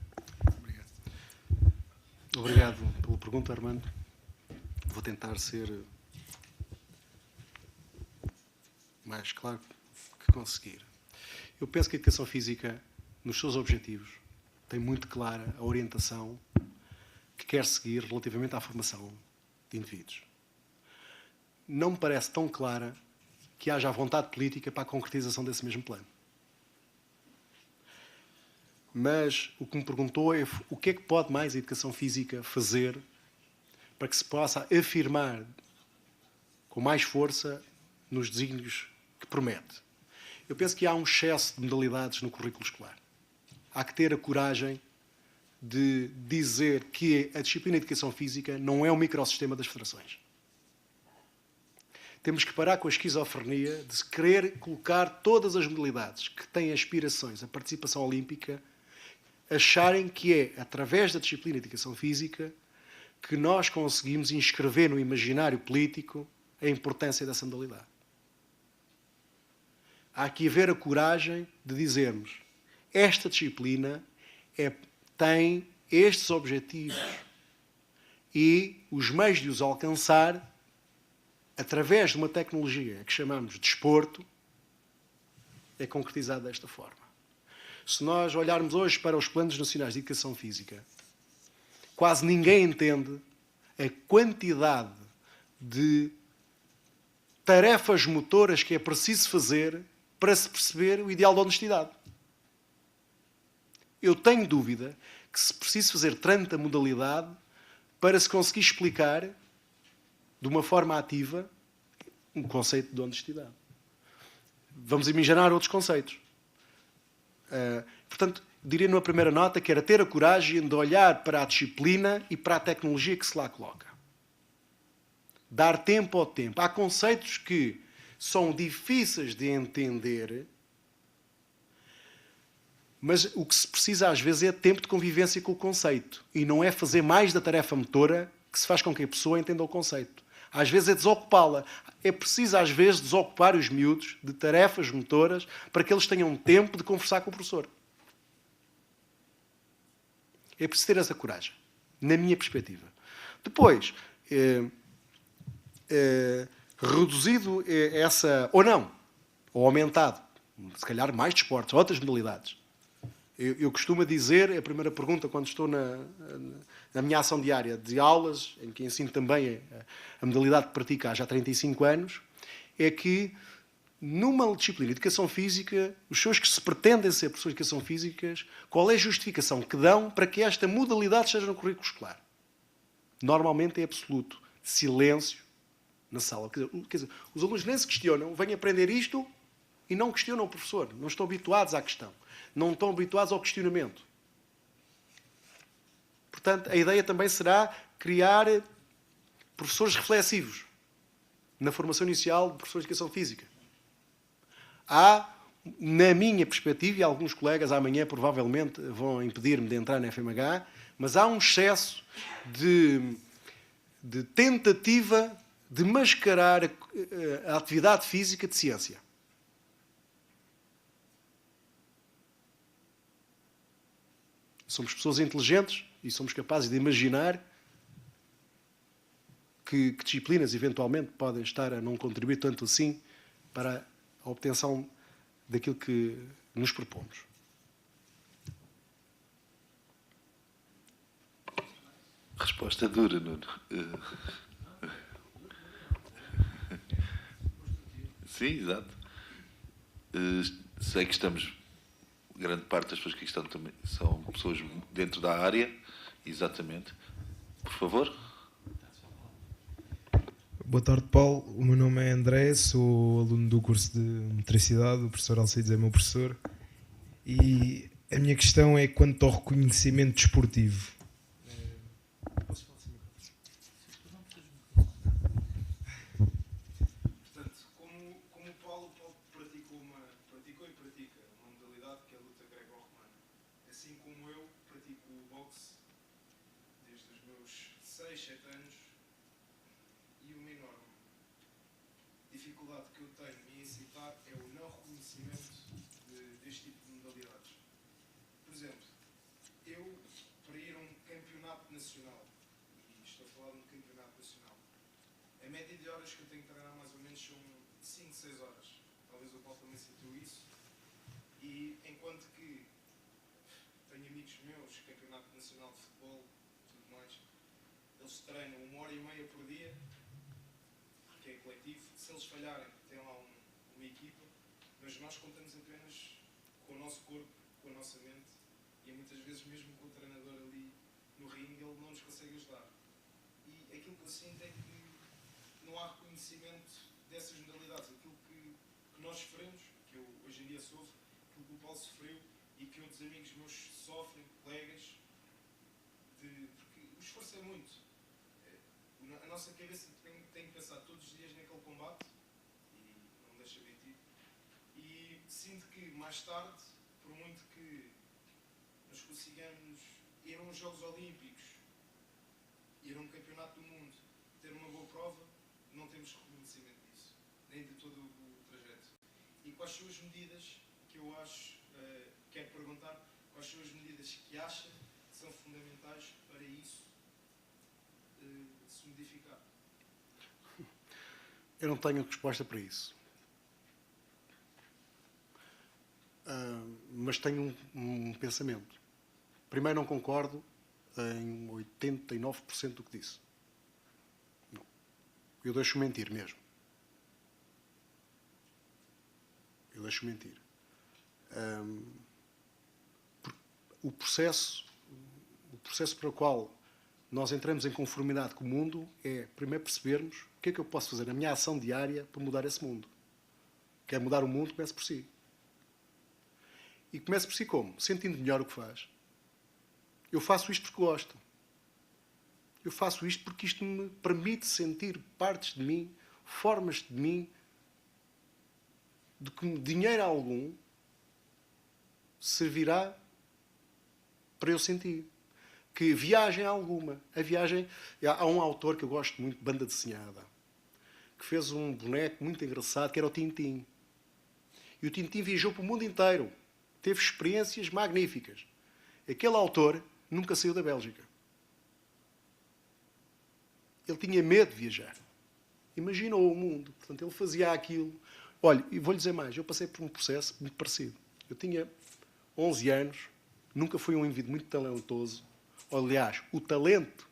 Obrigado pela pergunta, Armando. Vou tentar ser mais claro que conseguir. Eu penso que a educação física, nos seus objetivos, tem muito clara a orientação que quer seguir relativamente à formação de indivíduos. Não me parece tão clara que haja a vontade política para a concretização desse mesmo plano. Mas o que me perguntou é o que é que pode mais a educação física fazer para que se possa afirmar com mais força nos desígnios que promete. Eu penso que há um excesso de modalidades no currículo escolar. Há que ter a coragem de dizer que a disciplina de Educação Física não é um microssistema das federações. Temos que parar com a esquizofrenia de se querer colocar todas as modalidades que têm aspirações à participação olímpica, acharem que é através da disciplina de Educação Física que nós conseguimos inscrever no imaginário político a importância dessa modalidade. Há que haver a coragem de dizermos esta disciplina tem estes objetivos e os meios de os alcançar através de uma tecnologia que chamamos de desporto é concretizado desta forma. Se nós olharmos hoje para os planos nacionais de educação física, quase ninguém entende a quantidade de tarefas motoras que é preciso fazer para se perceber o ideal da honestidade. Eu tenho dúvida que se precisa fazer tanta modalidade para se conseguir explicar de uma forma ativa um conceito de honestidade. Vamos imaginar outros conceitos. Portanto, diria numa primeira nota que era ter a coragem de olhar para a disciplina e para a tecnologia que se lá coloca. Dar tempo ao tempo. Há conceitos que são difíceis de entender, mas o que se precisa às vezes é tempo de convivência com o conceito. E não é fazer mais da tarefa motora que se faz com que a pessoa entenda o conceito. Às vezes é desocupá-la. É preciso às vezes desocupar os miúdos de tarefas motoras para que eles tenham tempo de conversar com o professor. É preciso ter essa coragem, na minha perspectiva. Depois, reduzido essa, ou não, ou aumentado, se calhar mais desportos, outras modalidades. Eu costumo dizer, a primeira pergunta, quando estou na minha ação diária de aulas, em que ensino também a modalidade que pratico há já 35 anos, é que numa disciplina de Educação Física, os senhores que se pretendem ser professores de Educação Física, qual é a justificação que dão para que esta modalidade esteja no currículo escolar? Normalmente é absoluto silêncio na sala. Quer dizer, os alunos nem se questionam, vêm aprender isto e não questionam o professor. Não estão habituados à questão. Não estão habituados ao questionamento. Portanto, a ideia também será criar professores reflexivos na formação inicial de professores de Educação Física. Há, na minha perspectiva, e alguns colegas amanhã provavelmente vão impedir-me de entrar na FMH, mas há um excesso de tentativa de mascarar a atividade física de ciência. Somos pessoas inteligentes e somos capazes de imaginar que disciplinas eventualmente podem estar a não contribuir tanto assim para a obtenção daquilo que nos propomos. Resposta dura, Nuno. Sim, exato. Sei que estamos... Grande parte das pessoas que aqui estão também são pessoas dentro da área. Exatamente. Por favor. Boa tarde, Paulo. O meu nome é André, sou aluno do curso de Metricidade, o professor Alcides é meu professor. E a minha questão é quanto ao reconhecimento desportivo. Portanto, como o Paulo praticou e pratica uma modalidade que é a luta greco-romana, assim como eu pratico o boxe desde os meus 6, 7 anos, e uma enorme dificuldade que eu tenho em incitar é o não reconhecimento deste tipo de modalidades. Por exemplo, eu, para ir a um campeonato nacional, e estou a falar de um campeonato nacional, a média de horas que eu tenho que treinar mais ou menos são 5, 6 horas. Talvez o Paulo também sentiu isso. E enquanto que tenho amigos meus, campeonato nacional de futebol e tudo mais, eles treinam 1h30 por dia, porque é coletivo. Se eles falharem, tem lá uma equipa, mas nós contamos apenas com o nosso corpo, com a nossa mente, e muitas vezes mesmo com o treinador ali no ringue, ele não nos consegue ajudar. E aquilo que eu sinto é que não há reconhecimento dessas modalidades. Aquilo que nós sofremos, que eu hoje em dia sofro, aquilo que o Paulo sofreu e que outros amigos meus sofrem, colegas, porque o esforço é muito. A nossa cabeça tem que pensar todos os dias naquele combate, e não me deixa mentir. E sinto que mais tarde, por muito que nós consigamos ir a uns Jogos Olímpicos, ir a um campeonato do mundo, ter uma boa prova, não temos reconhecimento disso, nem de todo o trajeto. E quais são as medidas que eu acho, quero perguntar, quais são as medidas que acha que são fundamentais para isso se modificar? Eu não tenho resposta para isso. Mas tenho um pensamento. Primeiro, não concordo em 89% do que disse. Não. Eu deixo mentir mesmo. Eu deixo mentir. O processo para o qual nós entramos em conformidade com o mundo é, primeiro, percebermos o que é que eu posso fazer na minha ação diária para mudar esse mundo. Quer mudar o mundo, comece por si. E comece por si como? Sentindo melhor o que faz. Eu faço isto porque gosto. Eu faço isto porque isto me permite sentir partes de mim, formas de mim, de que dinheiro algum servirá para eu sentir. Que viagem alguma. A viagem... Há um autor que eu gosto muito, banda desenhada, que fez um boneco muito engraçado, que era o Tintim. E o Tintim viajou para o mundo inteiro. Teve experiências magníficas. Aquele autor nunca saiu da Bélgica. ele tinha medo de viajar. Imaginou o mundo. Portanto, ele fazia aquilo. Olha, e vou-lhe dizer mais, eu passei por um processo muito parecido. Eu tinha 11 anos, nunca fui um indivíduo muito talentoso. Aliás, o talento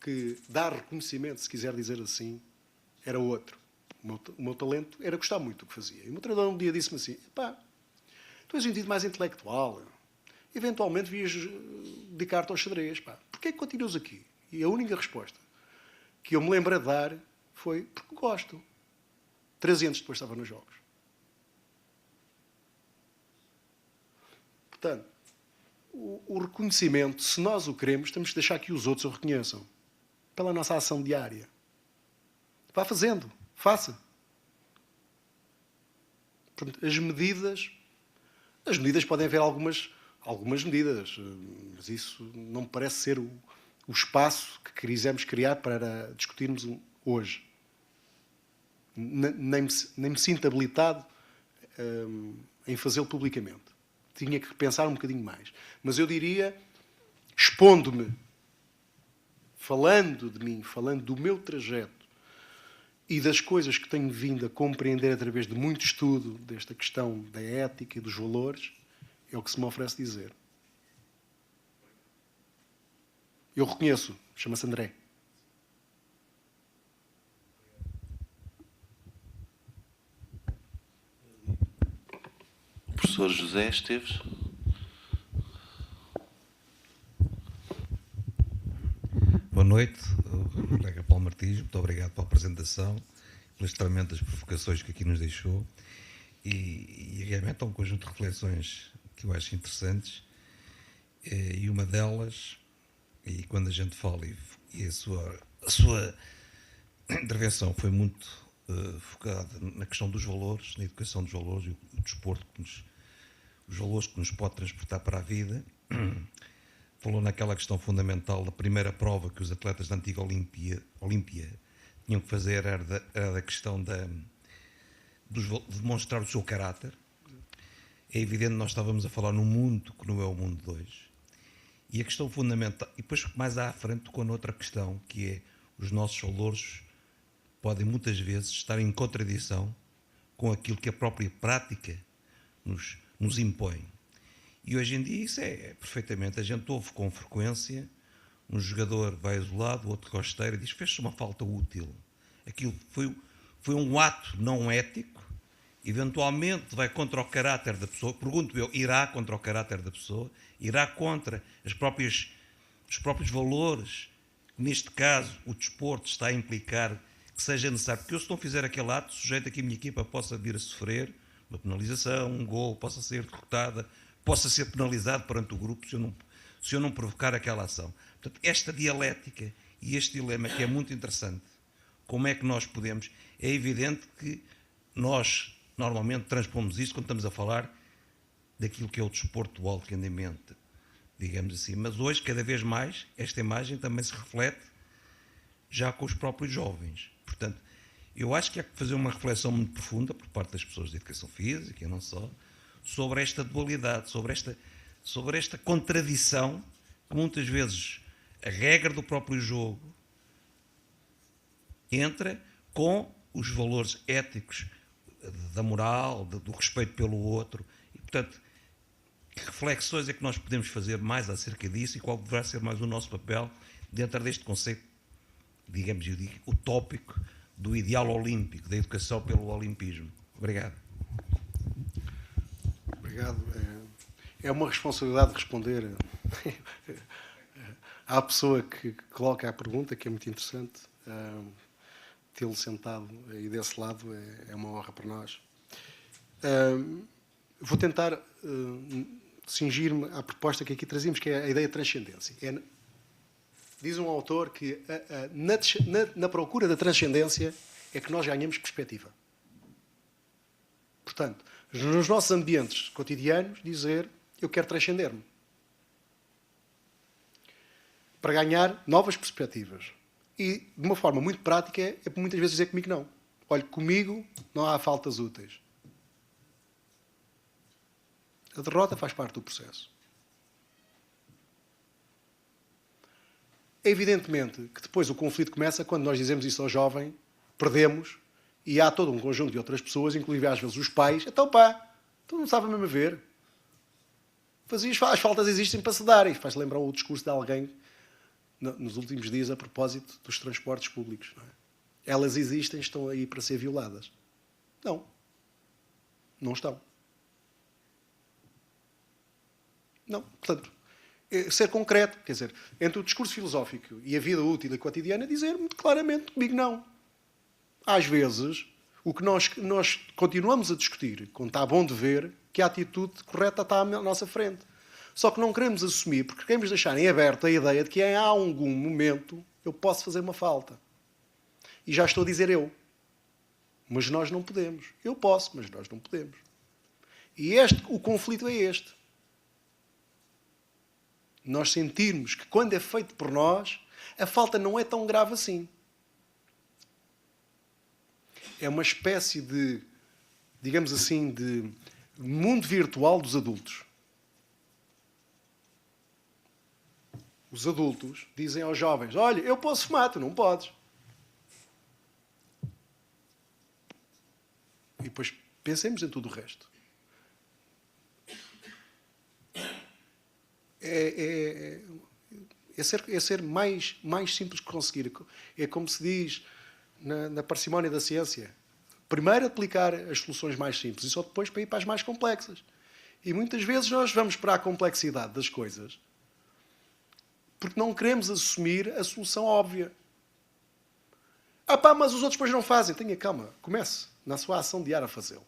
que dá reconhecimento, se quiser dizer assim, era outro. O meu talento era gostar muito do que fazia. E o meu treinador um dia disse-me assim, pá, tu és um indivíduo mais intelectual, eventualmente devias dedicar-te ao xadrez, pá, porquê que continuas aqui? E a única resposta que eu me lembrei de dar foi porque gosto. 13 anos depois estava nos Jogos. Portanto, o reconhecimento, se nós o queremos, temos que deixar que os outros o reconheçam. Pela nossa ação diária. Vá fazendo. Faça. Portanto, as medidas podem haver algumas medidas, mas isso não me parece ser o espaço que quisemos criar para discutirmos hoje. Nem me sinto habilitado em fazê-lo publicamente. Tinha que pensar um bocadinho mais. Mas eu diria, expondo-me, falando de mim, falando do meu trajeto e das coisas que tenho vindo a compreender através de muito estudo desta questão da ética e dos valores, é o que se me oferece dizer. Eu reconheço, chama-se André. Professor José Esteves. Boa noite, colega Paulo Martins, muito obrigado pela apresentação, pelas tremendas provocações que aqui nos deixou e realmente há um conjunto de reflexões que eu acho interessantes e uma delas, e quando a gente fala e a sua intervenção foi muito focada na questão dos valores, na educação dos valores e o desporto, os valores que nos pode transportar para a vida. Falou naquela questão fundamental da primeira prova que os atletas da antiga Olímpia tinham que fazer, era da questão de demonstrar o seu caráter. É evidente que nós estávamos a falar num mundo que não é o mundo de hoje. E a questão fundamental, e depois mais à frente tocou noutra questão, que é os nossos valores podem muitas vezes estar em contradição com aquilo que a própria prática nos impõe. E hoje em dia isso é perfeitamente, a gente ouve com frequência, um jogador vai isolado, o outro costeiro, e diz, fez-se uma falta útil. Aquilo foi um ato não ético, eventualmente vai contra o caráter da pessoa, pergunto eu, irá contra o caráter da pessoa, irá contra os próprios valores, neste caso o desporto está a implicar que seja necessário, porque eu se não fizer aquele ato, sujeito a que a minha equipa possa vir a sofrer uma penalização, um gol, possa ser derrotada, possa ser penalizado perante o grupo se eu não provocar aquela ação. Portanto, esta dialética e este dilema que é muito interessante, como é que nós podemos... É evidente que nós normalmente transpomos isto quando estamos a falar daquilo que é o desporto do alto rendimento, digamos assim. Mas hoje, cada vez mais, esta imagem também se reflete já com os próprios jovens. Portanto, eu acho que há que fazer uma reflexão muito profunda por parte das pessoas de educação física e não só, sobre esta dualidade, sobre esta contradição que muitas vezes a regra do próprio jogo entra com os valores éticos da moral, do respeito pelo outro. E, portanto, que reflexões é que nós podemos fazer mais acerca disso e qual deverá ser mais o nosso papel dentro deste conceito, digamos, eu digo, utópico do ideal olímpico, da educação pelo olimpismo. Obrigado. Obrigado. É uma responsabilidade responder à pessoa que coloca a pergunta, que é muito interessante. Tê-lo sentado aí desse lado é uma honra para nós. Vou tentar cingir-me à proposta que aqui trazíamos, que é a ideia de transcendência. Diz um autor que na procura da transcendência é que nós ganhamos perspectiva. Portanto, nos nossos ambientes cotidianos, dizer, eu quero transcender-me. Para ganhar novas perspectivas. E, de uma forma muito prática, é por muitas vezes dizer comigo não. Olha, comigo não há faltas úteis. A derrota faz parte do processo. Evidentemente que depois o conflito começa quando nós dizemos isso ao jovem, perdemos, e há todo um conjunto de outras pessoas, inclusive às vezes os pais, então pá, tu não estava mesmo a ver. As faltas existem para se dar. E faz lembrar o discurso de alguém nos últimos dias a propósito dos transportes públicos. Não é? Elas existem, estão aí para ser violadas. Não. Não estão. Não. Portanto, ser concreto, quer dizer, entre o discurso filosófico e a vida útil e cotidiana, dizer muito claramente comigo não. Às vezes, o que nós continuamos a discutir, quando está bom de ver, que a atitude correta está à nossa frente. Só que não queremos assumir, porque queremos deixar em aberto a ideia de que em algum momento eu posso fazer uma falta. E já estou a dizer eu. Mas nós não podemos. Eu posso, mas nós não podemos. E o conflito é este. Nós sentirmos que quando é feito por nós, a falta não é tão grave assim. É uma espécie de, digamos assim, de mundo virtual dos adultos. Os adultos dizem aos jovens, olha, eu posso fumar, tu não podes. E depois pensemos em tudo o resto. É ser mais simples que conseguir. É como se diz na parcimónia da ciência. Primeiro aplicar as soluções mais simples e só depois para ir para as mais complexas. E muitas vezes nós vamos para a complexidade das coisas porque não queremos assumir a solução óbvia. Ah pá, mas os outros depois não fazem. Tenha calma. Comece na sua ação diária a fazê-lo.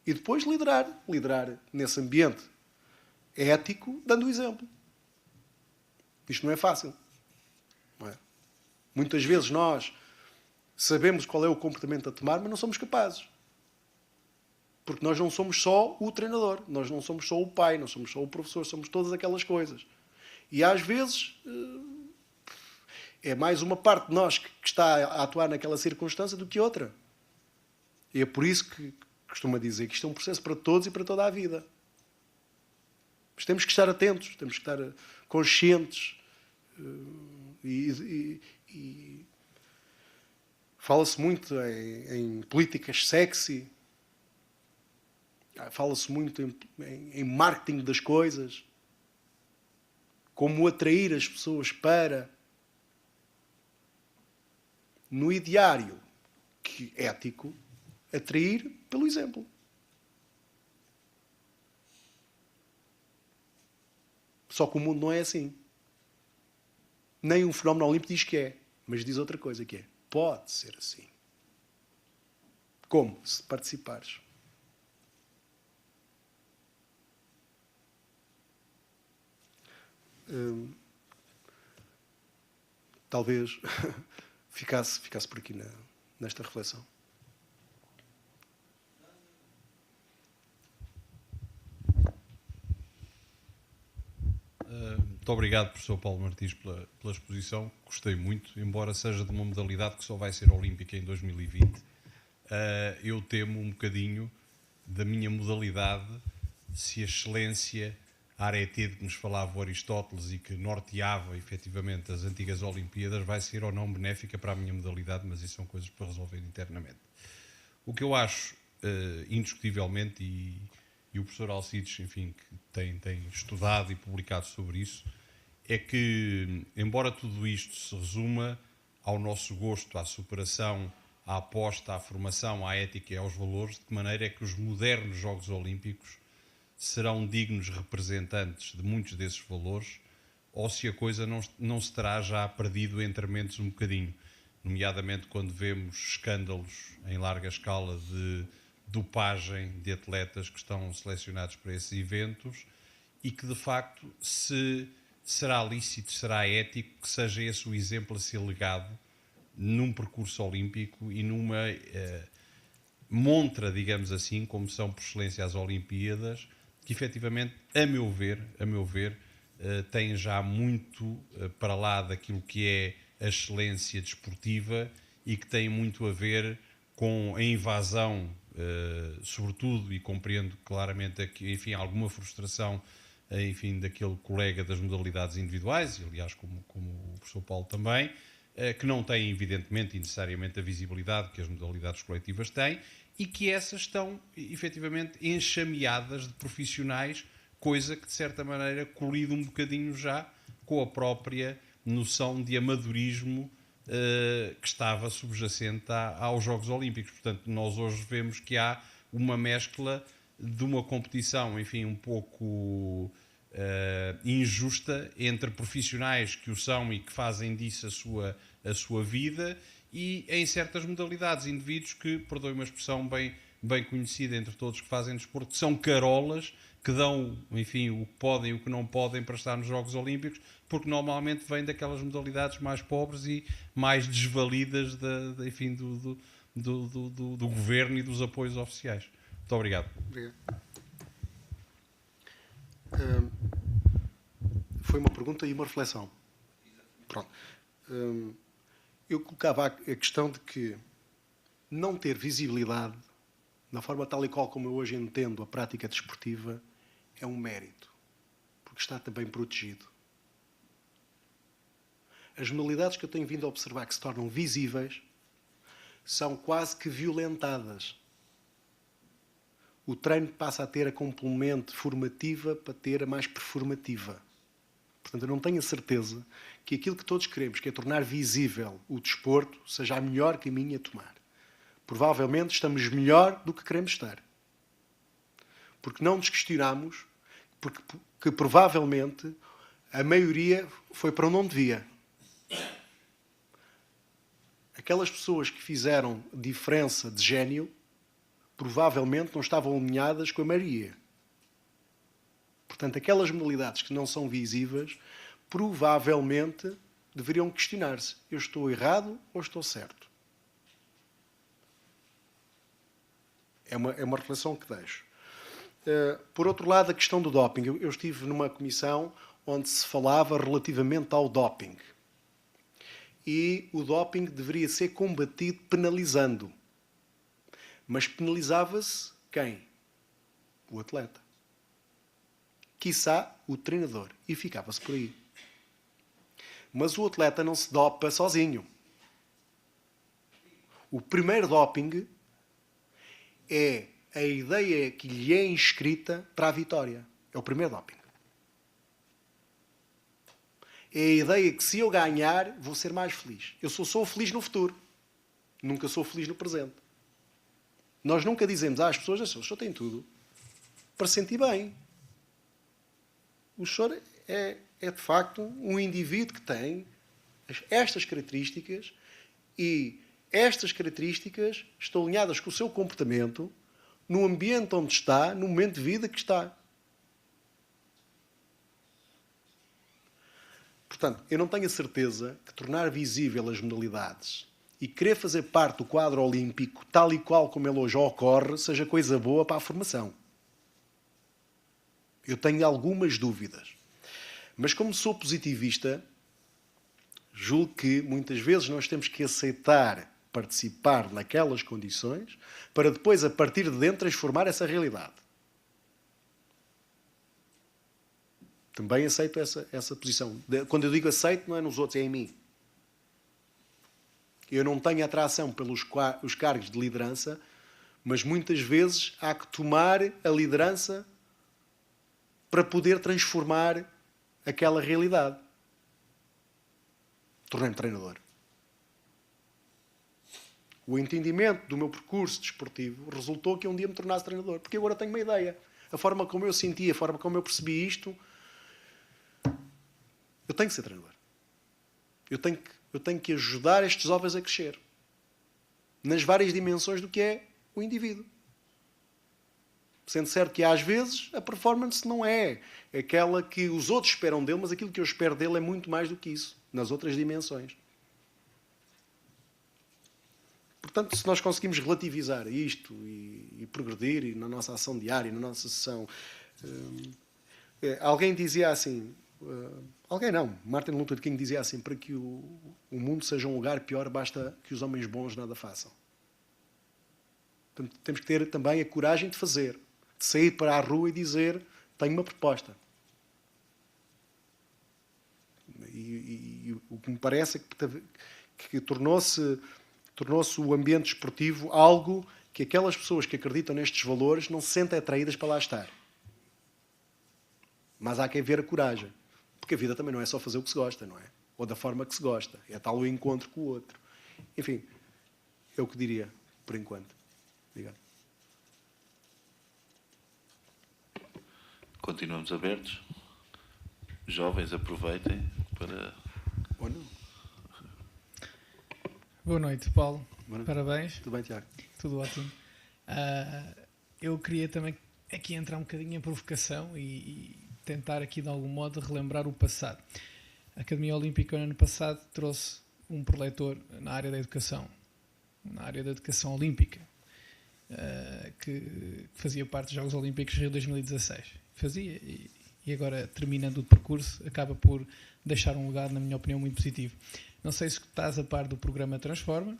E depois liderar nesse ambiente ético, dando o exemplo. Isto não é fácil. Não é? Muitas vezes nós sabemos qual é o comportamento a tomar, mas não somos capazes. Porque nós não somos só o treinador, nós não somos só o pai, não somos só o professor, somos todas aquelas coisas. E às vezes é mais uma parte de nós que está a atuar naquela circunstância do que outra. E é por isso que costuma dizer que isto é um processo para todos e para toda a vida. Mas temos que estar atentos, temos que estar conscientes. E fala-se muito em políticas sexy, fala-se muito em marketing das coisas, como atrair as pessoas para, no ideário ético, atrair pelo exemplo. Só que o mundo não é assim. Nem um fenómeno olímpico diz que é, mas diz outra coisa, que é, pode ser assim. Como? Se participares. Talvez ficasse por aqui nesta reflexão. Muito obrigado, professor Paulo Martins, pela exposição. Gostei muito, embora seja de uma modalidade que só vai ser olímpica em 2020. Eu temo um bocadinho da minha modalidade, se a excelência arete de que nos falava o Aristóteles e que norteava efetivamente as antigas Olimpíadas, vai ser ou não benéfica para a minha modalidade, mas isso são coisas para resolver internamente. O que eu acho, indiscutivelmente, e o professor Alcides, enfim, que tem estudado e publicado sobre isso, é que, embora tudo isto se resuma ao nosso gosto, à superação, à aposta, à formação, à ética e aos valores, de maneira é que os modernos Jogos Olímpicos serão dignos representantes de muitos desses valores, ou se a coisa não se terá já perdido entre mentes um bocadinho, nomeadamente quando vemos escândalos em larga escala de dopagem de atletas que estão selecionados para esses eventos e que, de facto, se será lícito, será ético que seja esse o exemplo a ser legado num percurso olímpico e numa montra, digamos assim, como são por excelência as Olimpíadas, que efetivamente, a meu ver, têm já muito para lá daquilo que é a excelência desportiva e que têm muito a ver com a invasão, sobretudo, e compreendo claramente aqui, enfim, alguma frustração enfim, daquele colega das modalidades individuais, e aliás como o professor Paulo também, que não têm evidentemente e necessariamente a visibilidade que as modalidades coletivas têm, e que essas estão efetivamente enxameadas de profissionais, coisa que de certa maneira colide um bocadinho já com a própria noção de amadorismo que estava subjacente aos Jogos Olímpicos. Portanto, nós hoje vemos que há uma mescla de uma competição, enfim, um pouco injusta entre profissionais que o são e que fazem disso a sua vida, e em certas modalidades, indivíduos que, perdoem uma expressão bem conhecida entre todos que fazem desporto, são carolas que dão, enfim, o que podem e o que não podem para estar nos Jogos Olímpicos, porque normalmente vêm daquelas modalidades mais pobres e mais desvalidas enfim, do governo e dos apoios oficiais. Muito obrigado. Obrigado. Foi uma pergunta e uma reflexão. Pronto. Eu colocava a questão de que não ter visibilidade, na forma tal e qual como eu hoje entendo a prática desportiva, é um mérito, porque está também protegido. As modalidades que eu tenho vindo a observar que se tornam visíveis são quase que violentadas. O treino passa a ter a componente formativa para ter a mais performativa. Portanto, eu não tenho a certeza que aquilo que todos queremos, que é tornar visível o desporto, seja a melhor caminho a tomar. Provavelmente estamos melhor do que queremos estar. Porque não nos questionamos, porque provavelmente a maioria foi para onde não devia. Aquelas pessoas que fizeram diferença de gênio provavelmente não estavam alinhadas com a maioria. Portanto, aquelas modalidades que não são visíveis provavelmente deveriam questionar-se: eu estou errado ou estou certo? É uma reflexão que deixo. Por outro lado, a questão do doping. Eu estive numa comissão onde se falava relativamente ao doping. E o doping deveria ser combatido penalizando. Mas penalizava-se quem? O atleta. Quiçá o treinador. E ficava-se por aí. Mas o atleta não se dopa sozinho. O primeiro doping é a ideia que lhe é inscrita para a vitória. É o primeiro doping. É a ideia que se eu ganhar, vou ser mais feliz. Eu só sou feliz no futuro. Nunca sou feliz no presente. Nós nunca dizemos às pessoas: o senhor tem tudo para se sentir bem. O senhor é de facto um indivíduo que tem estas características, e estas características estão alinhadas com o seu comportamento no ambiente onde está, no momento de vida que está. Portanto, eu não tenho a certeza que tornar visível as modalidades e querer fazer parte do quadro olímpico, tal e qual como ele hoje ocorre, seja coisa boa para a formação. Eu tenho algumas dúvidas. Mas como sou positivista, julgo que muitas vezes nós temos que aceitar participar naquelas condições para depois, a partir de dentro, transformar essa realidade. Também aceito essa posição. Quando eu digo aceito, não é nos outros, é em mim. Eu não tenho atração pelos os cargos de liderança, mas muitas vezes há que tomar a liderança para poder transformar aquela realidade. Tornei-me treinador. O entendimento do meu percurso desportivo resultou que um dia me tornasse treinador, porque agora tenho uma ideia. A forma como eu senti, a forma como eu percebi isto, eu tenho que ser treinador. Eu tenho que ajudar estes jovens a crescer nas várias dimensões do que é o indivíduo. Sendo certo que às vezes a performance não é aquela que os outros esperam dele, mas aquilo que eu espero dele é muito mais do que isso, nas outras dimensões. Portanto, se nós conseguimos relativizar isto e progredir e na nossa ação diária, na nossa sessão... alguém dizia assim... alguém não, Martin Luther King dizia assim: para que o mundo seja um lugar pior, basta que os homens bons nada façam. Portanto, temos que ter também a coragem de fazer, de sair para a rua e dizer: tenho uma proposta. E o que me parece é que tornou-se o ambiente desportivo algo que aquelas pessoas que acreditam nestes valores não se sentem atraídas para lá estar. Mas há que haver a coragem. Porque a vida também não é só fazer o que se gosta, não é? Ou da forma que se gosta. É tal o encontro com o outro. Enfim, é o que diria, por enquanto. Obrigado. Continuamos abertos. Jovens, aproveitem para... Ou não? Boa noite, Paulo. Boa noite. Parabéns. Tudo bem, Tiago? Tudo ótimo. Eu queria também aqui entrar um bocadinho em provocação e tentar aqui de algum modo relembrar o passado. A Academia Olímpica no ano passado trouxe um preletor na área da educação olímpica, que fazia parte dos Jogos Olímpicos de Rio 2016. Fazia e agora, terminando o percurso, acaba por deixar um legado, na minha opinião, muito positivo. Não sei se estás a par do programa Transforma,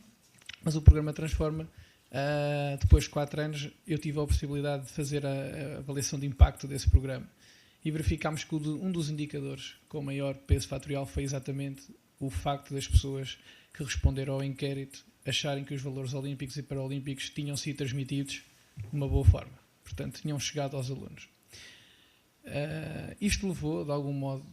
mas o programa Transforma, depois de 4 anos, eu tive a possibilidade de fazer a avaliação de impacto desse programa e verificámos que um dos indicadores com maior peso fatorial foi exatamente o facto das pessoas que responderam ao inquérito acharem que os valores olímpicos e paraolímpicos tinham sido transmitidos de uma boa forma. Portanto, tinham chegado aos alunos. Isto levou, de algum modo,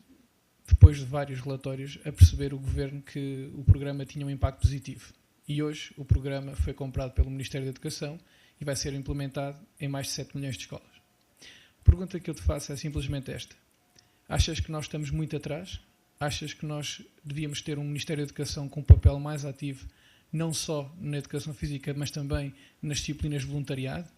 depois de vários relatórios, a perceber o Governo que o programa tinha um impacto positivo. E hoje o programa foi comprado pelo Ministério da Educação e vai ser implementado em mais de 7 milhões de escolas. A pergunta que eu te faço é simplesmente esta. Achas que nós estamos muito atrás? Achas que nós devíamos ter um Ministério da Educação com um papel mais ativo, não só na educação física, mas também nas disciplinas de voluntariado?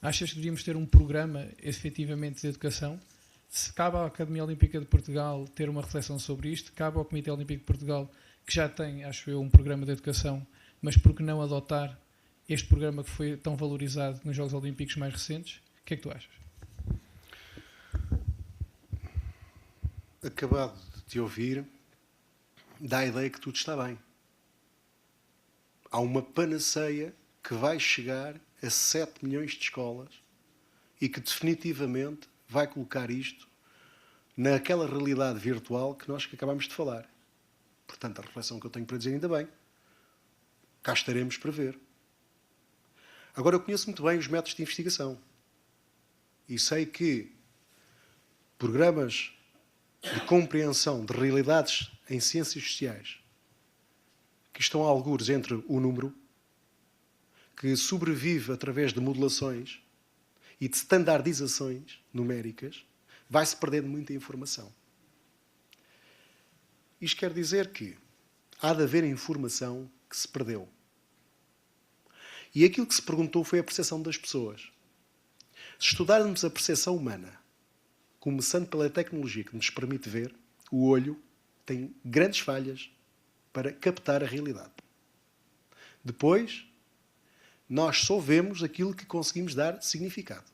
Achas que devíamos ter um programa, efetivamente, de educação? Se cabe à Academia Olímpica de Portugal ter uma reflexão sobre isto, cabe ao Comitê Olímpico de Portugal, que já tem, acho eu, um programa de educação, mas por que não adotar este programa que foi tão valorizado nos Jogos Olímpicos mais recentes? O que é que tu achas? Acabado de te ouvir, dá a ideia que tudo está bem. Há uma panaceia que vai chegar a 7 milhões de escolas e que definitivamente vai colocar isto naquela realidade virtual que nós acabamos de falar. Portanto, a reflexão que eu tenho para dizer, ainda bem. Cá estaremos para ver. Agora, eu conheço muito bem os métodos de investigação. E sei que programas de compreensão de realidades em ciências sociais que estão a algures entre o número, que sobrevive através de modulações e de standardizações numéricas, vai-se perdendo muita informação. Isto quer dizer que há de haver informação que se perdeu. E aquilo que se perguntou foi a percepção das pessoas. Se estudarmos a percepção humana, começando pela tecnologia que nos permite ver, o olho tem grandes falhas para captar a realidade. Depois, nós só vemos aquilo que conseguimos dar significado.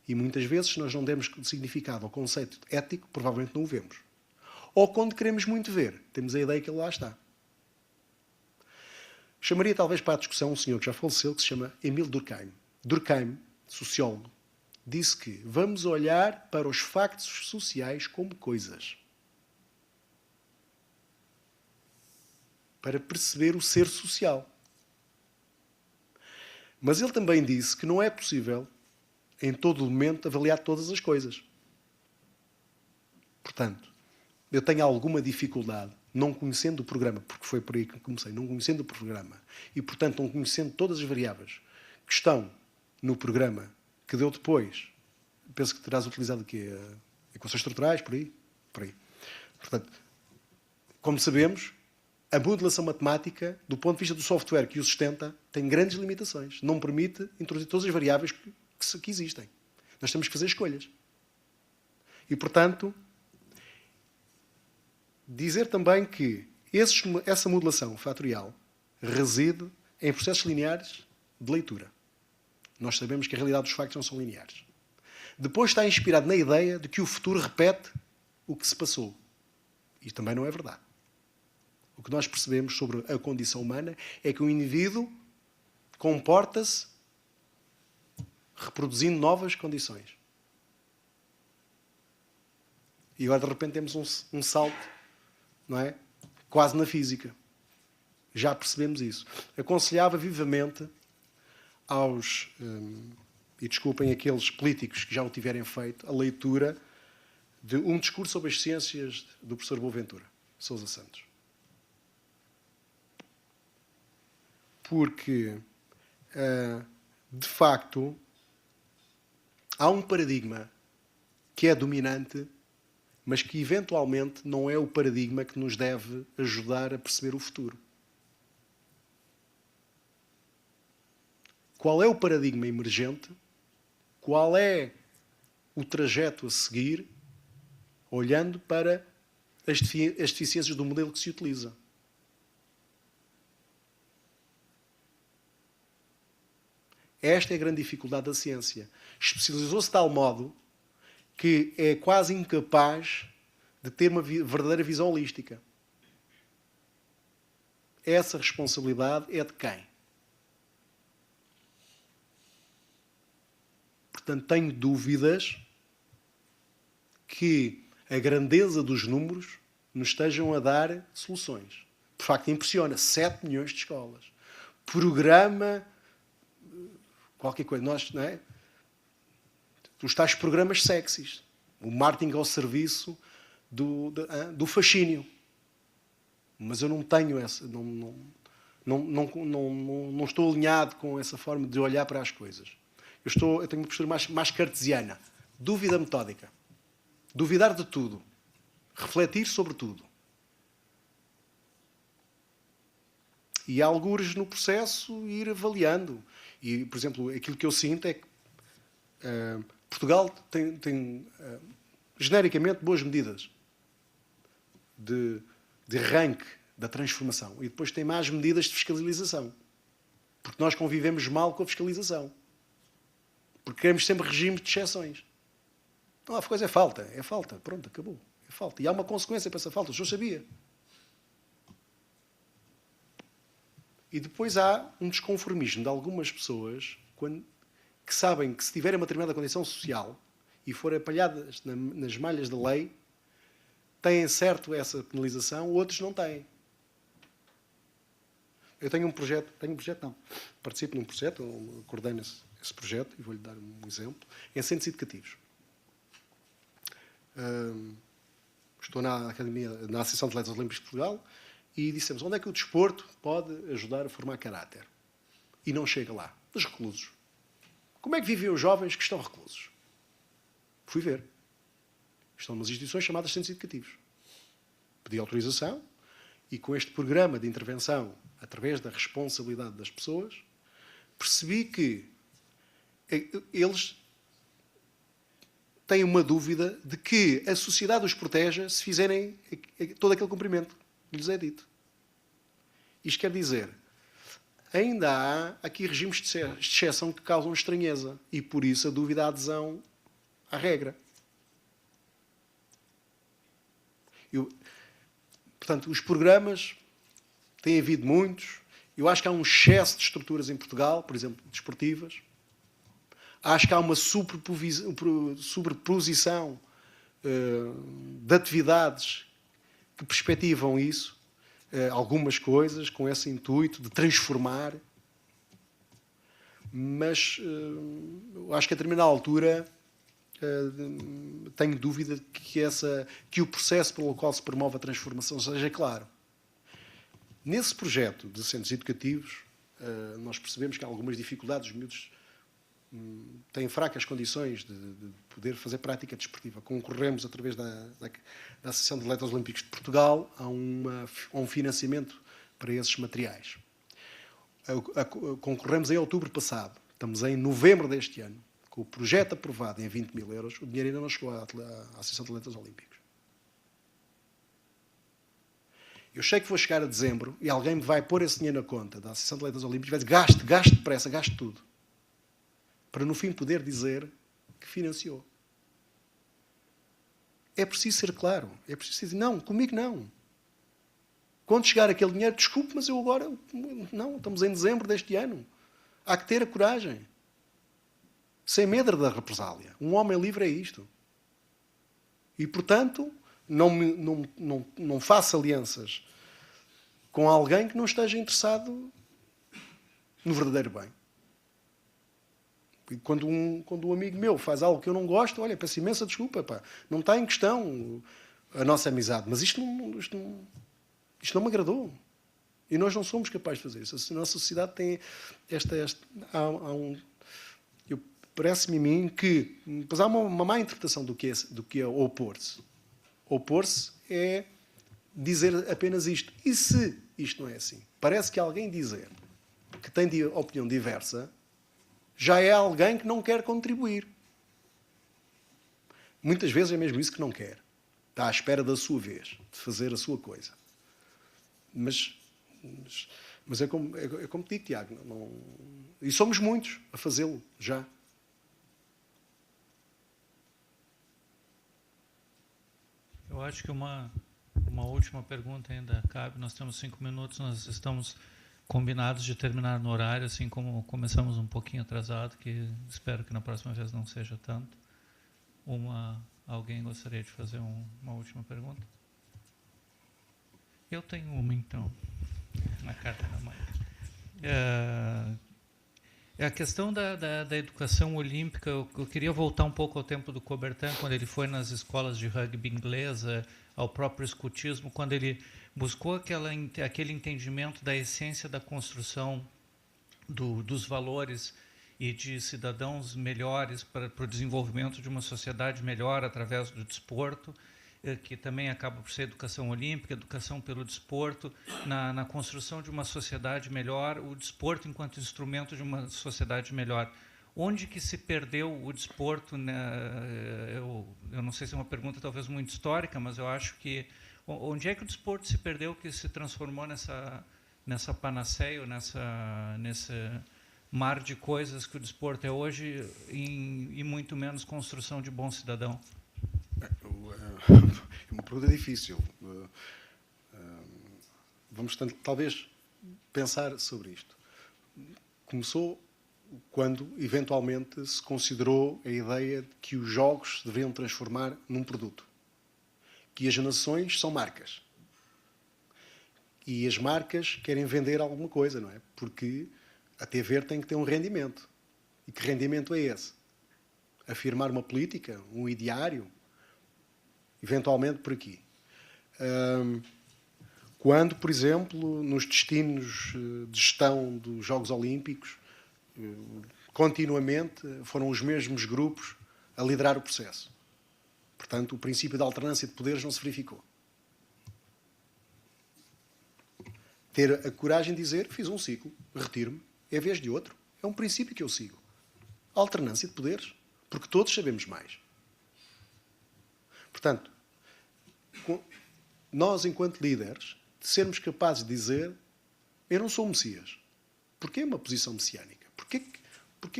E muitas vezes, se nós não demos significado ao conceito ético, provavelmente não o vemos. Ou quando queremos muito ver, temos a ideia que ele lá está. Chamaria talvez para a discussão um senhor que já faleceu, que se chama Emile Durkheim. Durkheim, sociólogo, disse que vamos olhar para os factos sociais como coisas. Para perceber o ser social. Mas ele também disse que não é possível, em todo o momento, avaliar todas as coisas. Portanto, eu tenho alguma dificuldade, não conhecendo o programa, porque foi por aí que comecei, não conhecendo o programa, e, portanto, não conhecendo todas as variáveis que estão no programa, que deu depois, penso que terás utilizado aqui equações estruturais, por aí. Portanto, como sabemos, a modelação matemática, do ponto de vista do software que o sustenta, tem grandes limitações. Não permite introduzir todas as variáveis que existem. Nós temos que fazer escolhas. E, portanto, dizer também que essa modelação fatorial reside em processos lineares de leitura. Nós sabemos que a realidade dos factos não são lineares. Depois está inspirado na ideia de que o futuro repete o que se passou. E também não é verdade. O que nós percebemos sobre a condição humana é que o indivíduo comporta-se reproduzindo novas condições. E agora, de repente, temos um salto, não é? Quase na física. Já percebemos isso. Aconselhava vivamente aos, e desculpem aqueles políticos que já o tiverem feito, a leitura de um discurso sobre as ciências do professor Boaventura Sousa Santos. Porque, de facto, há um paradigma que é dominante, mas que eventualmente não é o paradigma que nos deve ajudar a perceber o futuro. Qual é o paradigma emergente? Qual é o trajeto a seguir, olhando para as deficiências do modelo que se utiliza? Esta é a grande dificuldade da ciência. Especializou-se de tal modo que é quase incapaz de ter uma verdadeira visão holística. Essa responsabilidade é de quem? Portanto, tenho dúvidas que a grandeza dos números nos estejam a dar soluções. De facto, impressiona. 7 milhões de escolas. Programa qualquer coisa. Nós, não é? Os tais programas sexys. O marketing ao serviço do fascínio. Mas eu não tenho essa... Não estou alinhado com essa forma de olhar para as coisas. Eu tenho uma postura mais cartesiana. Dúvida metódica. Duvidar de tudo. Refletir sobre tudo. E há algures no processo ir avaliando. E, por exemplo, aquilo que eu sinto é que Portugal tem genericamente boas medidas de arranque da transformação. E depois tem más medidas de fiscalização. Porque nós convivemos mal com a fiscalização. Porque queremos sempre regimes de exceções. Não, a coisa é falta. É falta. Pronto, acabou. É falta. E há uma consequência para essa falta. O senhor sabia. E depois há um desconformismo de algumas pessoas que sabem que se tiverem uma determinada condição social e forem apalhadas nas malhas da lei, têm certo essa penalização, outros não têm. Eu tenho um projeto, participo num projeto, eu coordeno esse projeto, e vou-lhe dar um exemplo, em centros educativos. Estou na Associação de Atletas Olímpicos de Portugal e dissemos, onde é que o desporto pode ajudar a formar caráter? E não chega lá. Os reclusos. Como é que vivem os jovens que estão reclusos? Fui ver. Estão umas instituições chamadas centros educativos. Pedi autorização e com este programa de intervenção através da responsabilidade das pessoas, percebi que eles têm uma dúvida de que a sociedade os proteja se fizerem todo aquele cumprimento que lhes é dito. Isto quer dizer, ainda há aqui regimes de exceção que causam estranheza e, por isso, a dúvida à adesão à regra. Portanto, os programas, têm havido muitos. Eu acho que há um excesso de estruturas em Portugal, por exemplo, desportivas. Acho que há uma sobreposição de atividades que perspectivam isso, algumas coisas com esse intuito de transformar. Mas eu acho que a determinada altura tenho dúvida que o processo pelo qual se promove a transformação seja claro. Nesse projeto de centros educativos, nós percebemos que há algumas dificuldades. Os miúdos têm fracas condições de poder fazer prática desportiva. Concorremos, através da Associação de Atletas Olímpicos de Portugal, a um financiamento para esses materiais. Concorremos em outubro passado. Estamos em novembro deste ano. Com o projeto aprovado em 20 mil euros, o dinheiro ainda não chegou à Associação de Atletas Olímpicos. Eu sei que vou chegar a dezembro e alguém me vai pôr esse dinheiro na conta da Associação de Atletas Olímpicos e vai dizer, gaste depressa, gaste tudo. Para no fim poder dizer que financiou. É preciso ser claro. É preciso dizer, não, comigo não. Quando chegar aquele dinheiro, desculpe, mas eu agora... Não, estamos em dezembro deste ano. Há que ter a coragem. Sem medo da represália. Um homem livre é isto. E, portanto, não faço alianças com alguém que não esteja interessado no verdadeiro bem. E quando um amigo meu faz algo que eu não gosto, olha, peço imensa desculpa, pá, não está em questão a nossa amizade, mas isto não me agradou. E nós não somos capazes de fazer isso. A nossa sociedade tem parece-me a mim que há uma má interpretação do que é opor-se. Opor-se é dizer apenas isto. E se isto não é assim? Parece que alguém dizer que tem opinião diversa já é alguém que não quer contribuir. Muitas vezes é mesmo isso que não quer. Está à espera da sua vez, de fazer a sua coisa. Mas é como te digo, Tiago. E somos muitos a fazê-lo já. Eu acho que uma última pergunta ainda cabe. Nós temos 5 minutos, nós estamos combinados de terminar no horário, assim como começamos um pouquinho atrasado, que espero que na próxima vez não seja tanto. Alguém gostaria de fazer uma última pergunta? Eu tenho uma, então, na carta da mãe. A questão da educação olímpica, eu queria voltar um pouco ao tempo do Coubertin, quando ele foi nas escolas de rugby inglesa, ao próprio escotismo, quando ele buscou aquele entendimento da essência da construção dos valores e de cidadãos melhores para o desenvolvimento de uma sociedade melhor através do desporto, que também acaba por ser educação olímpica, educação pelo desporto, na construção de uma sociedade melhor, o desporto enquanto instrumento de uma sociedade melhor. Onde que se perdeu o desporto? Eu não sei se é uma pergunta talvez muito histórica, mas eu acho que onde é que o desporto se perdeu, que se transformou nessa panaceia, nesse mar de coisas que o desporto é hoje, e muito menos construção de bom cidadão? É uma pergunta difícil. Vamos talvez pensar sobre isto. Começou quando, eventualmente, se considerou a ideia de que os jogos se deveriam transformar num produto. Que as nações são marcas. E as marcas querem vender alguma coisa, não é? Porque a TV tem que ter um rendimento. E que rendimento é esse? Afirmar uma política, um ideário? Eventualmente por aqui. Quando, por exemplo, nos destinos de gestão dos Jogos Olímpicos, continuamente foram os mesmos grupos a liderar o processo. Portanto, o princípio da alternância de poderes não se verificou. Ter a coragem de dizer, fiz um ciclo, retiro-me, é a vez de outro. É um princípio que eu sigo. Alternância de poderes, porque todos sabemos mais. Portanto, nós, enquanto líderes, de sermos capazes de dizer, eu não sou o Messias. Porquê uma posição messiânica? Porquê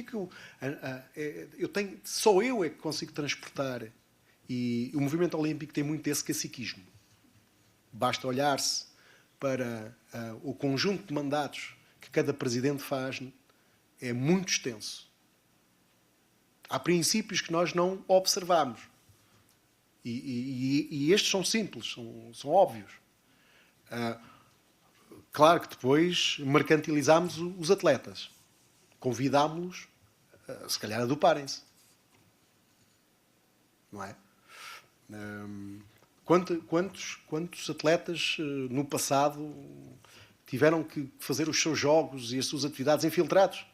que eu tenho, só eu é que consigo transportar? E o movimento olímpico tem muito esse caciquismo. Basta olhar-se para o conjunto de mandatos que cada presidente faz, é muito extenso. Há princípios que nós não observamos. E estes são simples, são óbvios. Claro que depois mercantilizámos os atletas. Convidámos-los, se calhar, a doparem-se. Não é? Quantos atletas no passado tiveram que fazer os seus jogos e as suas atividades infiltrados?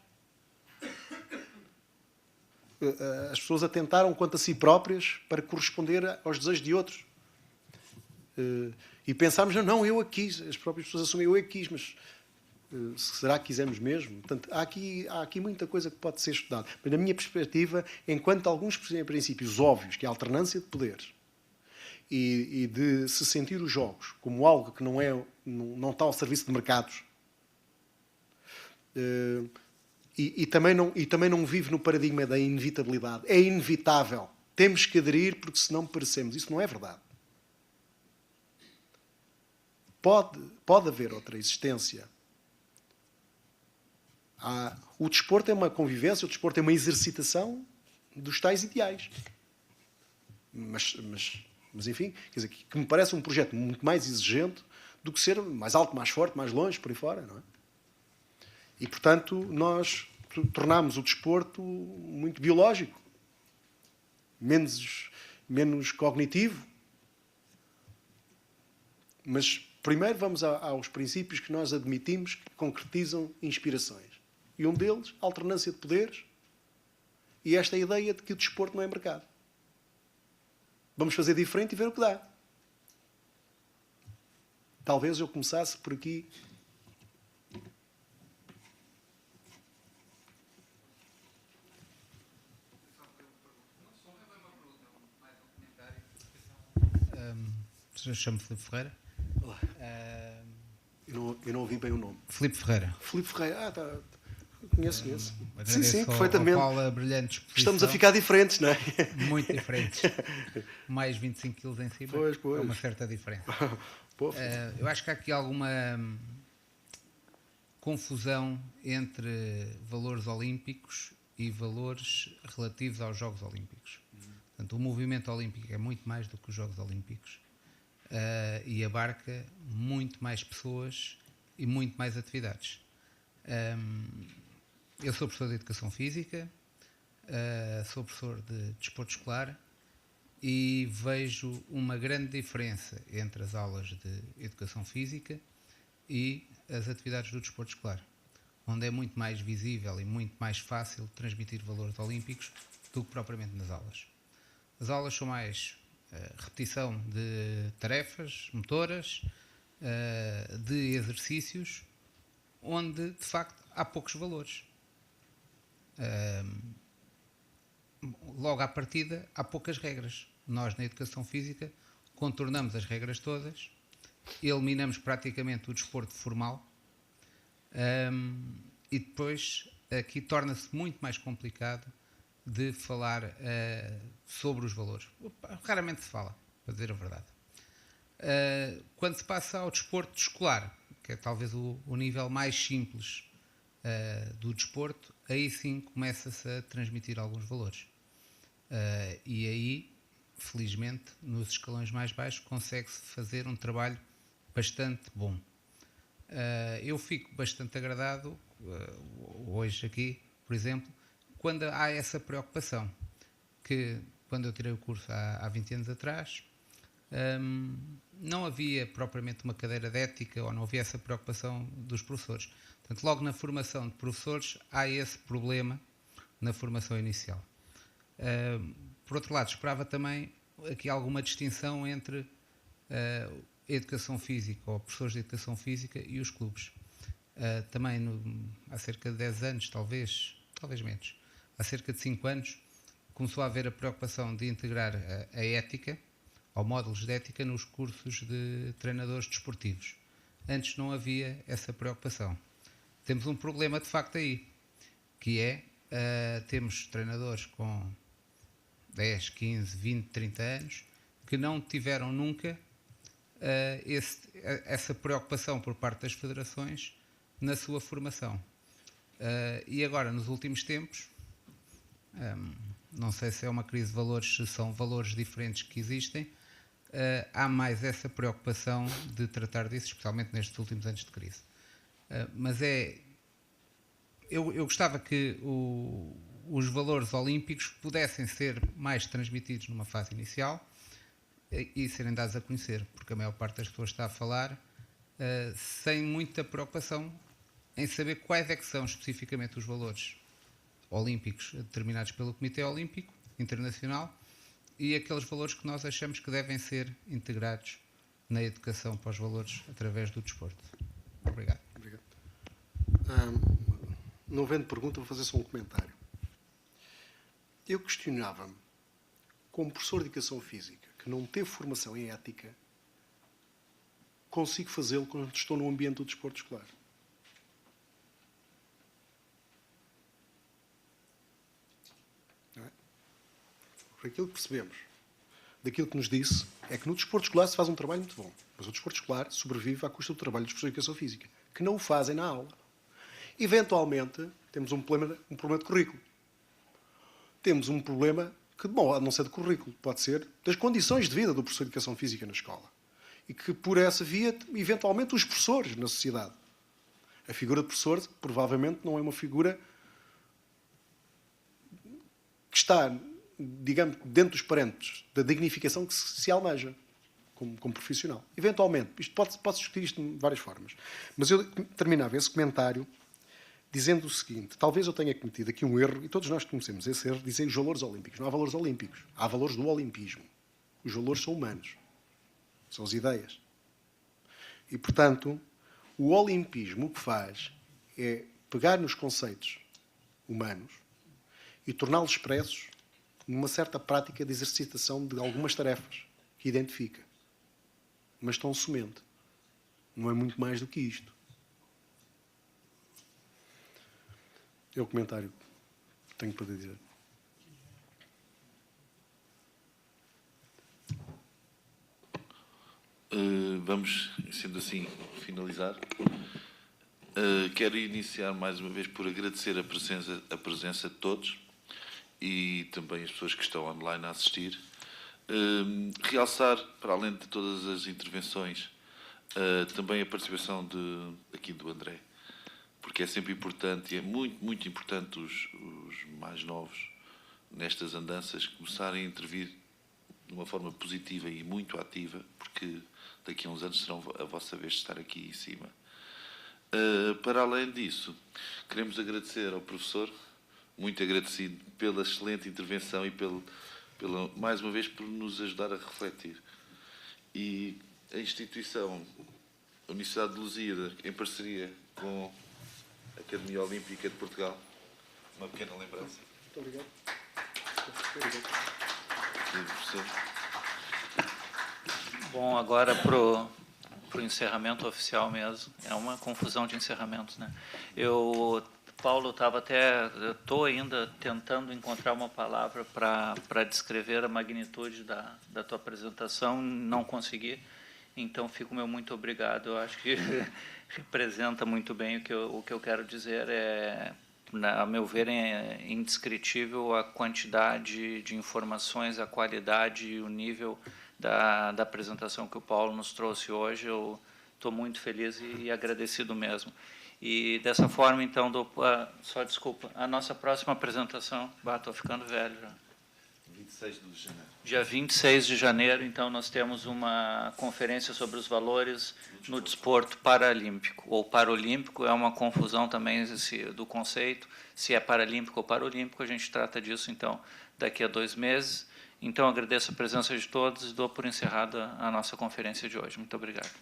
As pessoas atentaram quanto a si próprias para corresponder aos desejos de outros. E pensámos, não, eu a quis. As próprias pessoas assumem, eu a quis, mas será que quisemos mesmo? Portanto, há aqui muita coisa que pode ser estudada. Mas, na minha perspectiva, enquanto alguns princípios óbvios, que é a alternância de poderes, e de se sentir os jogos como algo que não está ao serviço de mercados, e também não vive no paradigma da inevitabilidade. É inevitável. Temos que aderir porque senão perecemos. Isso não é verdade. Pode haver outra existência. O desporto é uma convivência, o desporto é uma exercitação dos tais ideais. Mas Mas, enfim, quer dizer, que me parece um projeto muito mais exigente do que ser mais alto, mais forte, mais longe, por aí fora, não é? E, portanto, nós tornámos o desporto muito biológico, menos cognitivo. Mas primeiro vamos aos princípios que nós admitimos que concretizam inspirações. E um deles, a alternância de poderes, e esta ideia de que o desporto não é mercado. Vamos fazer diferente e ver o que dá. Talvez eu começasse por aqui. Chamo-me Filipe Ferreira. Olá. Eu não ouvi bem o nome. Filipe Ferreira. Filipe Ferreira. Tá. Conheço. Sim, Ao perfeitamente. Paulo a brilhante exposição. Estamos a ficar diferentes, não é? Muito diferentes. Mais 25 quilos em cima. Pois. É uma certa diferença. Eu acho que há aqui alguma confusão entre valores olímpicos e valores relativos aos Jogos Olímpicos. Portanto, o movimento olímpico é muito mais do que os Jogos Olímpicos e abarca muito mais pessoas e muito mais atividades. Eu sou professor de Educação Física, sou professor de Desporto Escolar e vejo uma grande diferença entre as aulas de Educação Física e as atividades do Desporto Escolar, onde é muito mais visível e muito mais fácil transmitir valores olímpicos do que propriamente nas aulas. As aulas são mais repetição de tarefas motoras, de exercícios, onde, de facto, há poucos valores. Logo à partida, há poucas regras. Nós, na Educação Física, contornamos as regras todas, eliminamos praticamente o desporto formal e depois aqui torna-se muito mais complicado de falar sobre os valores. Raramente se fala, para dizer a verdade. Quando se passa ao desporto escolar, que é talvez o nível mais simples do desporto, aí sim começa-se a transmitir alguns valores. E aí, felizmente, nos escalões mais baixos, consegue-se fazer um trabalho bastante bom. Eu fico bastante agradado, hoje aqui, por exemplo, quando há essa preocupação, que quando eu tirei o curso há 20 anos atrás, não havia propriamente uma cadeira de ética ou não havia essa preocupação dos professores. Portanto, logo na formação de professores há esse problema na formação inicial. Por outro lado, esperava também aqui alguma distinção entre a educação física ou professores de educação física e os clubes. Também há cerca de 10 anos, talvez menos, há cerca de 5 anos, começou a haver a preocupação de integrar a ética, ou módulos de ética, nos cursos de treinadores desportivos. Antes não havia essa preocupação. Temos um problema de facto aí, que é, temos treinadores com 10, 15, 20, 30 anos, que não tiveram nunca essa preocupação por parte das federações na sua formação. E agora, nos últimos tempos, não sei se é uma crise de valores, se são valores diferentes que existem, há mais essa preocupação de tratar disso, especialmente nestes últimos anos de crise. Mas eu gostava que os valores olímpicos pudessem ser mais transmitidos numa fase inicial e serem dados a conhecer, porque a maior parte das pessoas está a falar sem muita preocupação em saber quais é que são especificamente os valores olímpicos determinados pelo Comitê Olímpico Internacional e aqueles valores que nós achamos que devem ser integrados na educação para os valores através do desporto. Obrigado. Não havendo pergunta, vou fazer só um comentário. Eu questionava-me, como professor de Educação Física, que não teve formação em ética, consigo fazê-lo quando estou no ambiente do desporto escolar. Não é? Por aquilo que percebemos, daquilo que nos disse, é que no desporto escolar se faz um trabalho muito bom, mas o desporto escolar sobrevive à custa do trabalho dos professores de Educação Física, que não o fazem na aula. Eventualmente, temos um problema de currículo. Temos um problema que, bom, a não ser de currículo, pode ser das condições de vida do professor de Educação Física na escola. E que, por essa via, eventualmente, os professores na sociedade. A figura de professor, provavelmente, não é uma figura que está, digamos, dentro dos parâmetros da dignificação que se almeja como profissional. Eventualmente, isto pode discutir isto de várias formas. Mas eu terminava esse comentário dizendo o seguinte: talvez eu tenha cometido aqui um erro, e todos nós conhecemos esse erro, de dizer os valores olímpicos. Não há valores olímpicos, há valores do olimpismo. Os valores são humanos, são as ideias. E, portanto, o olimpismo o que faz é pegar nos conceitos humanos e torná-los expressos numa certa prática de exercitação de algumas tarefas que identifica. Mas tão somente. Não é muito mais do que isto. É o comentário que tenho para dizer. Vamos, sendo assim, finalizar. Quero iniciar mais uma vez por agradecer a presença de todos e também as pessoas que estão online a assistir. Realçar, para além de todas as intervenções, também a participação aqui do André, porque é sempre importante, e é muito, muito importante os mais novos nestas andanças começarem a intervir de uma forma positiva e muito ativa, porque daqui a uns anos serão a vossa vez de estar aqui em cima. Para além disso, queremos agradecer ao professor, muito agradecido pela excelente intervenção e mais uma vez por nos ajudar a refletir. E a instituição, a Universidade de Lusíada, em parceria com a Academia Olímpica de Portugal, uma pequena lembrança. Muito obrigado. Professor. Bom, agora para o encerramento oficial mesmo. É uma confusão de encerramentos, né? Paulo, estou ainda tentando encontrar uma palavra para descrever a magnitude da tua apresentação, não consegui. Então, fico meu muito obrigado. Eu acho que representa muito bem o que eu quero dizer. A meu ver, é indescritível a quantidade de informações, a qualidade e o nível da apresentação que o Paulo nos trouxe hoje. Eu estou muito feliz e agradecido mesmo. E, dessa forma, então, só desculpa, a nossa próxima apresentação... Estou ficando velho já. 26 de janeiro. Dia 26 de janeiro, então, nós temos uma conferência sobre os valores no desporto paralímpico. Ou paralímpico é uma confusão também do conceito. Se é paralímpico ou paralímpico, a gente trata disso, então, daqui a 2 meses. Então, agradeço a presença de todos e dou por encerrada a nossa conferência de hoje. Muito obrigado.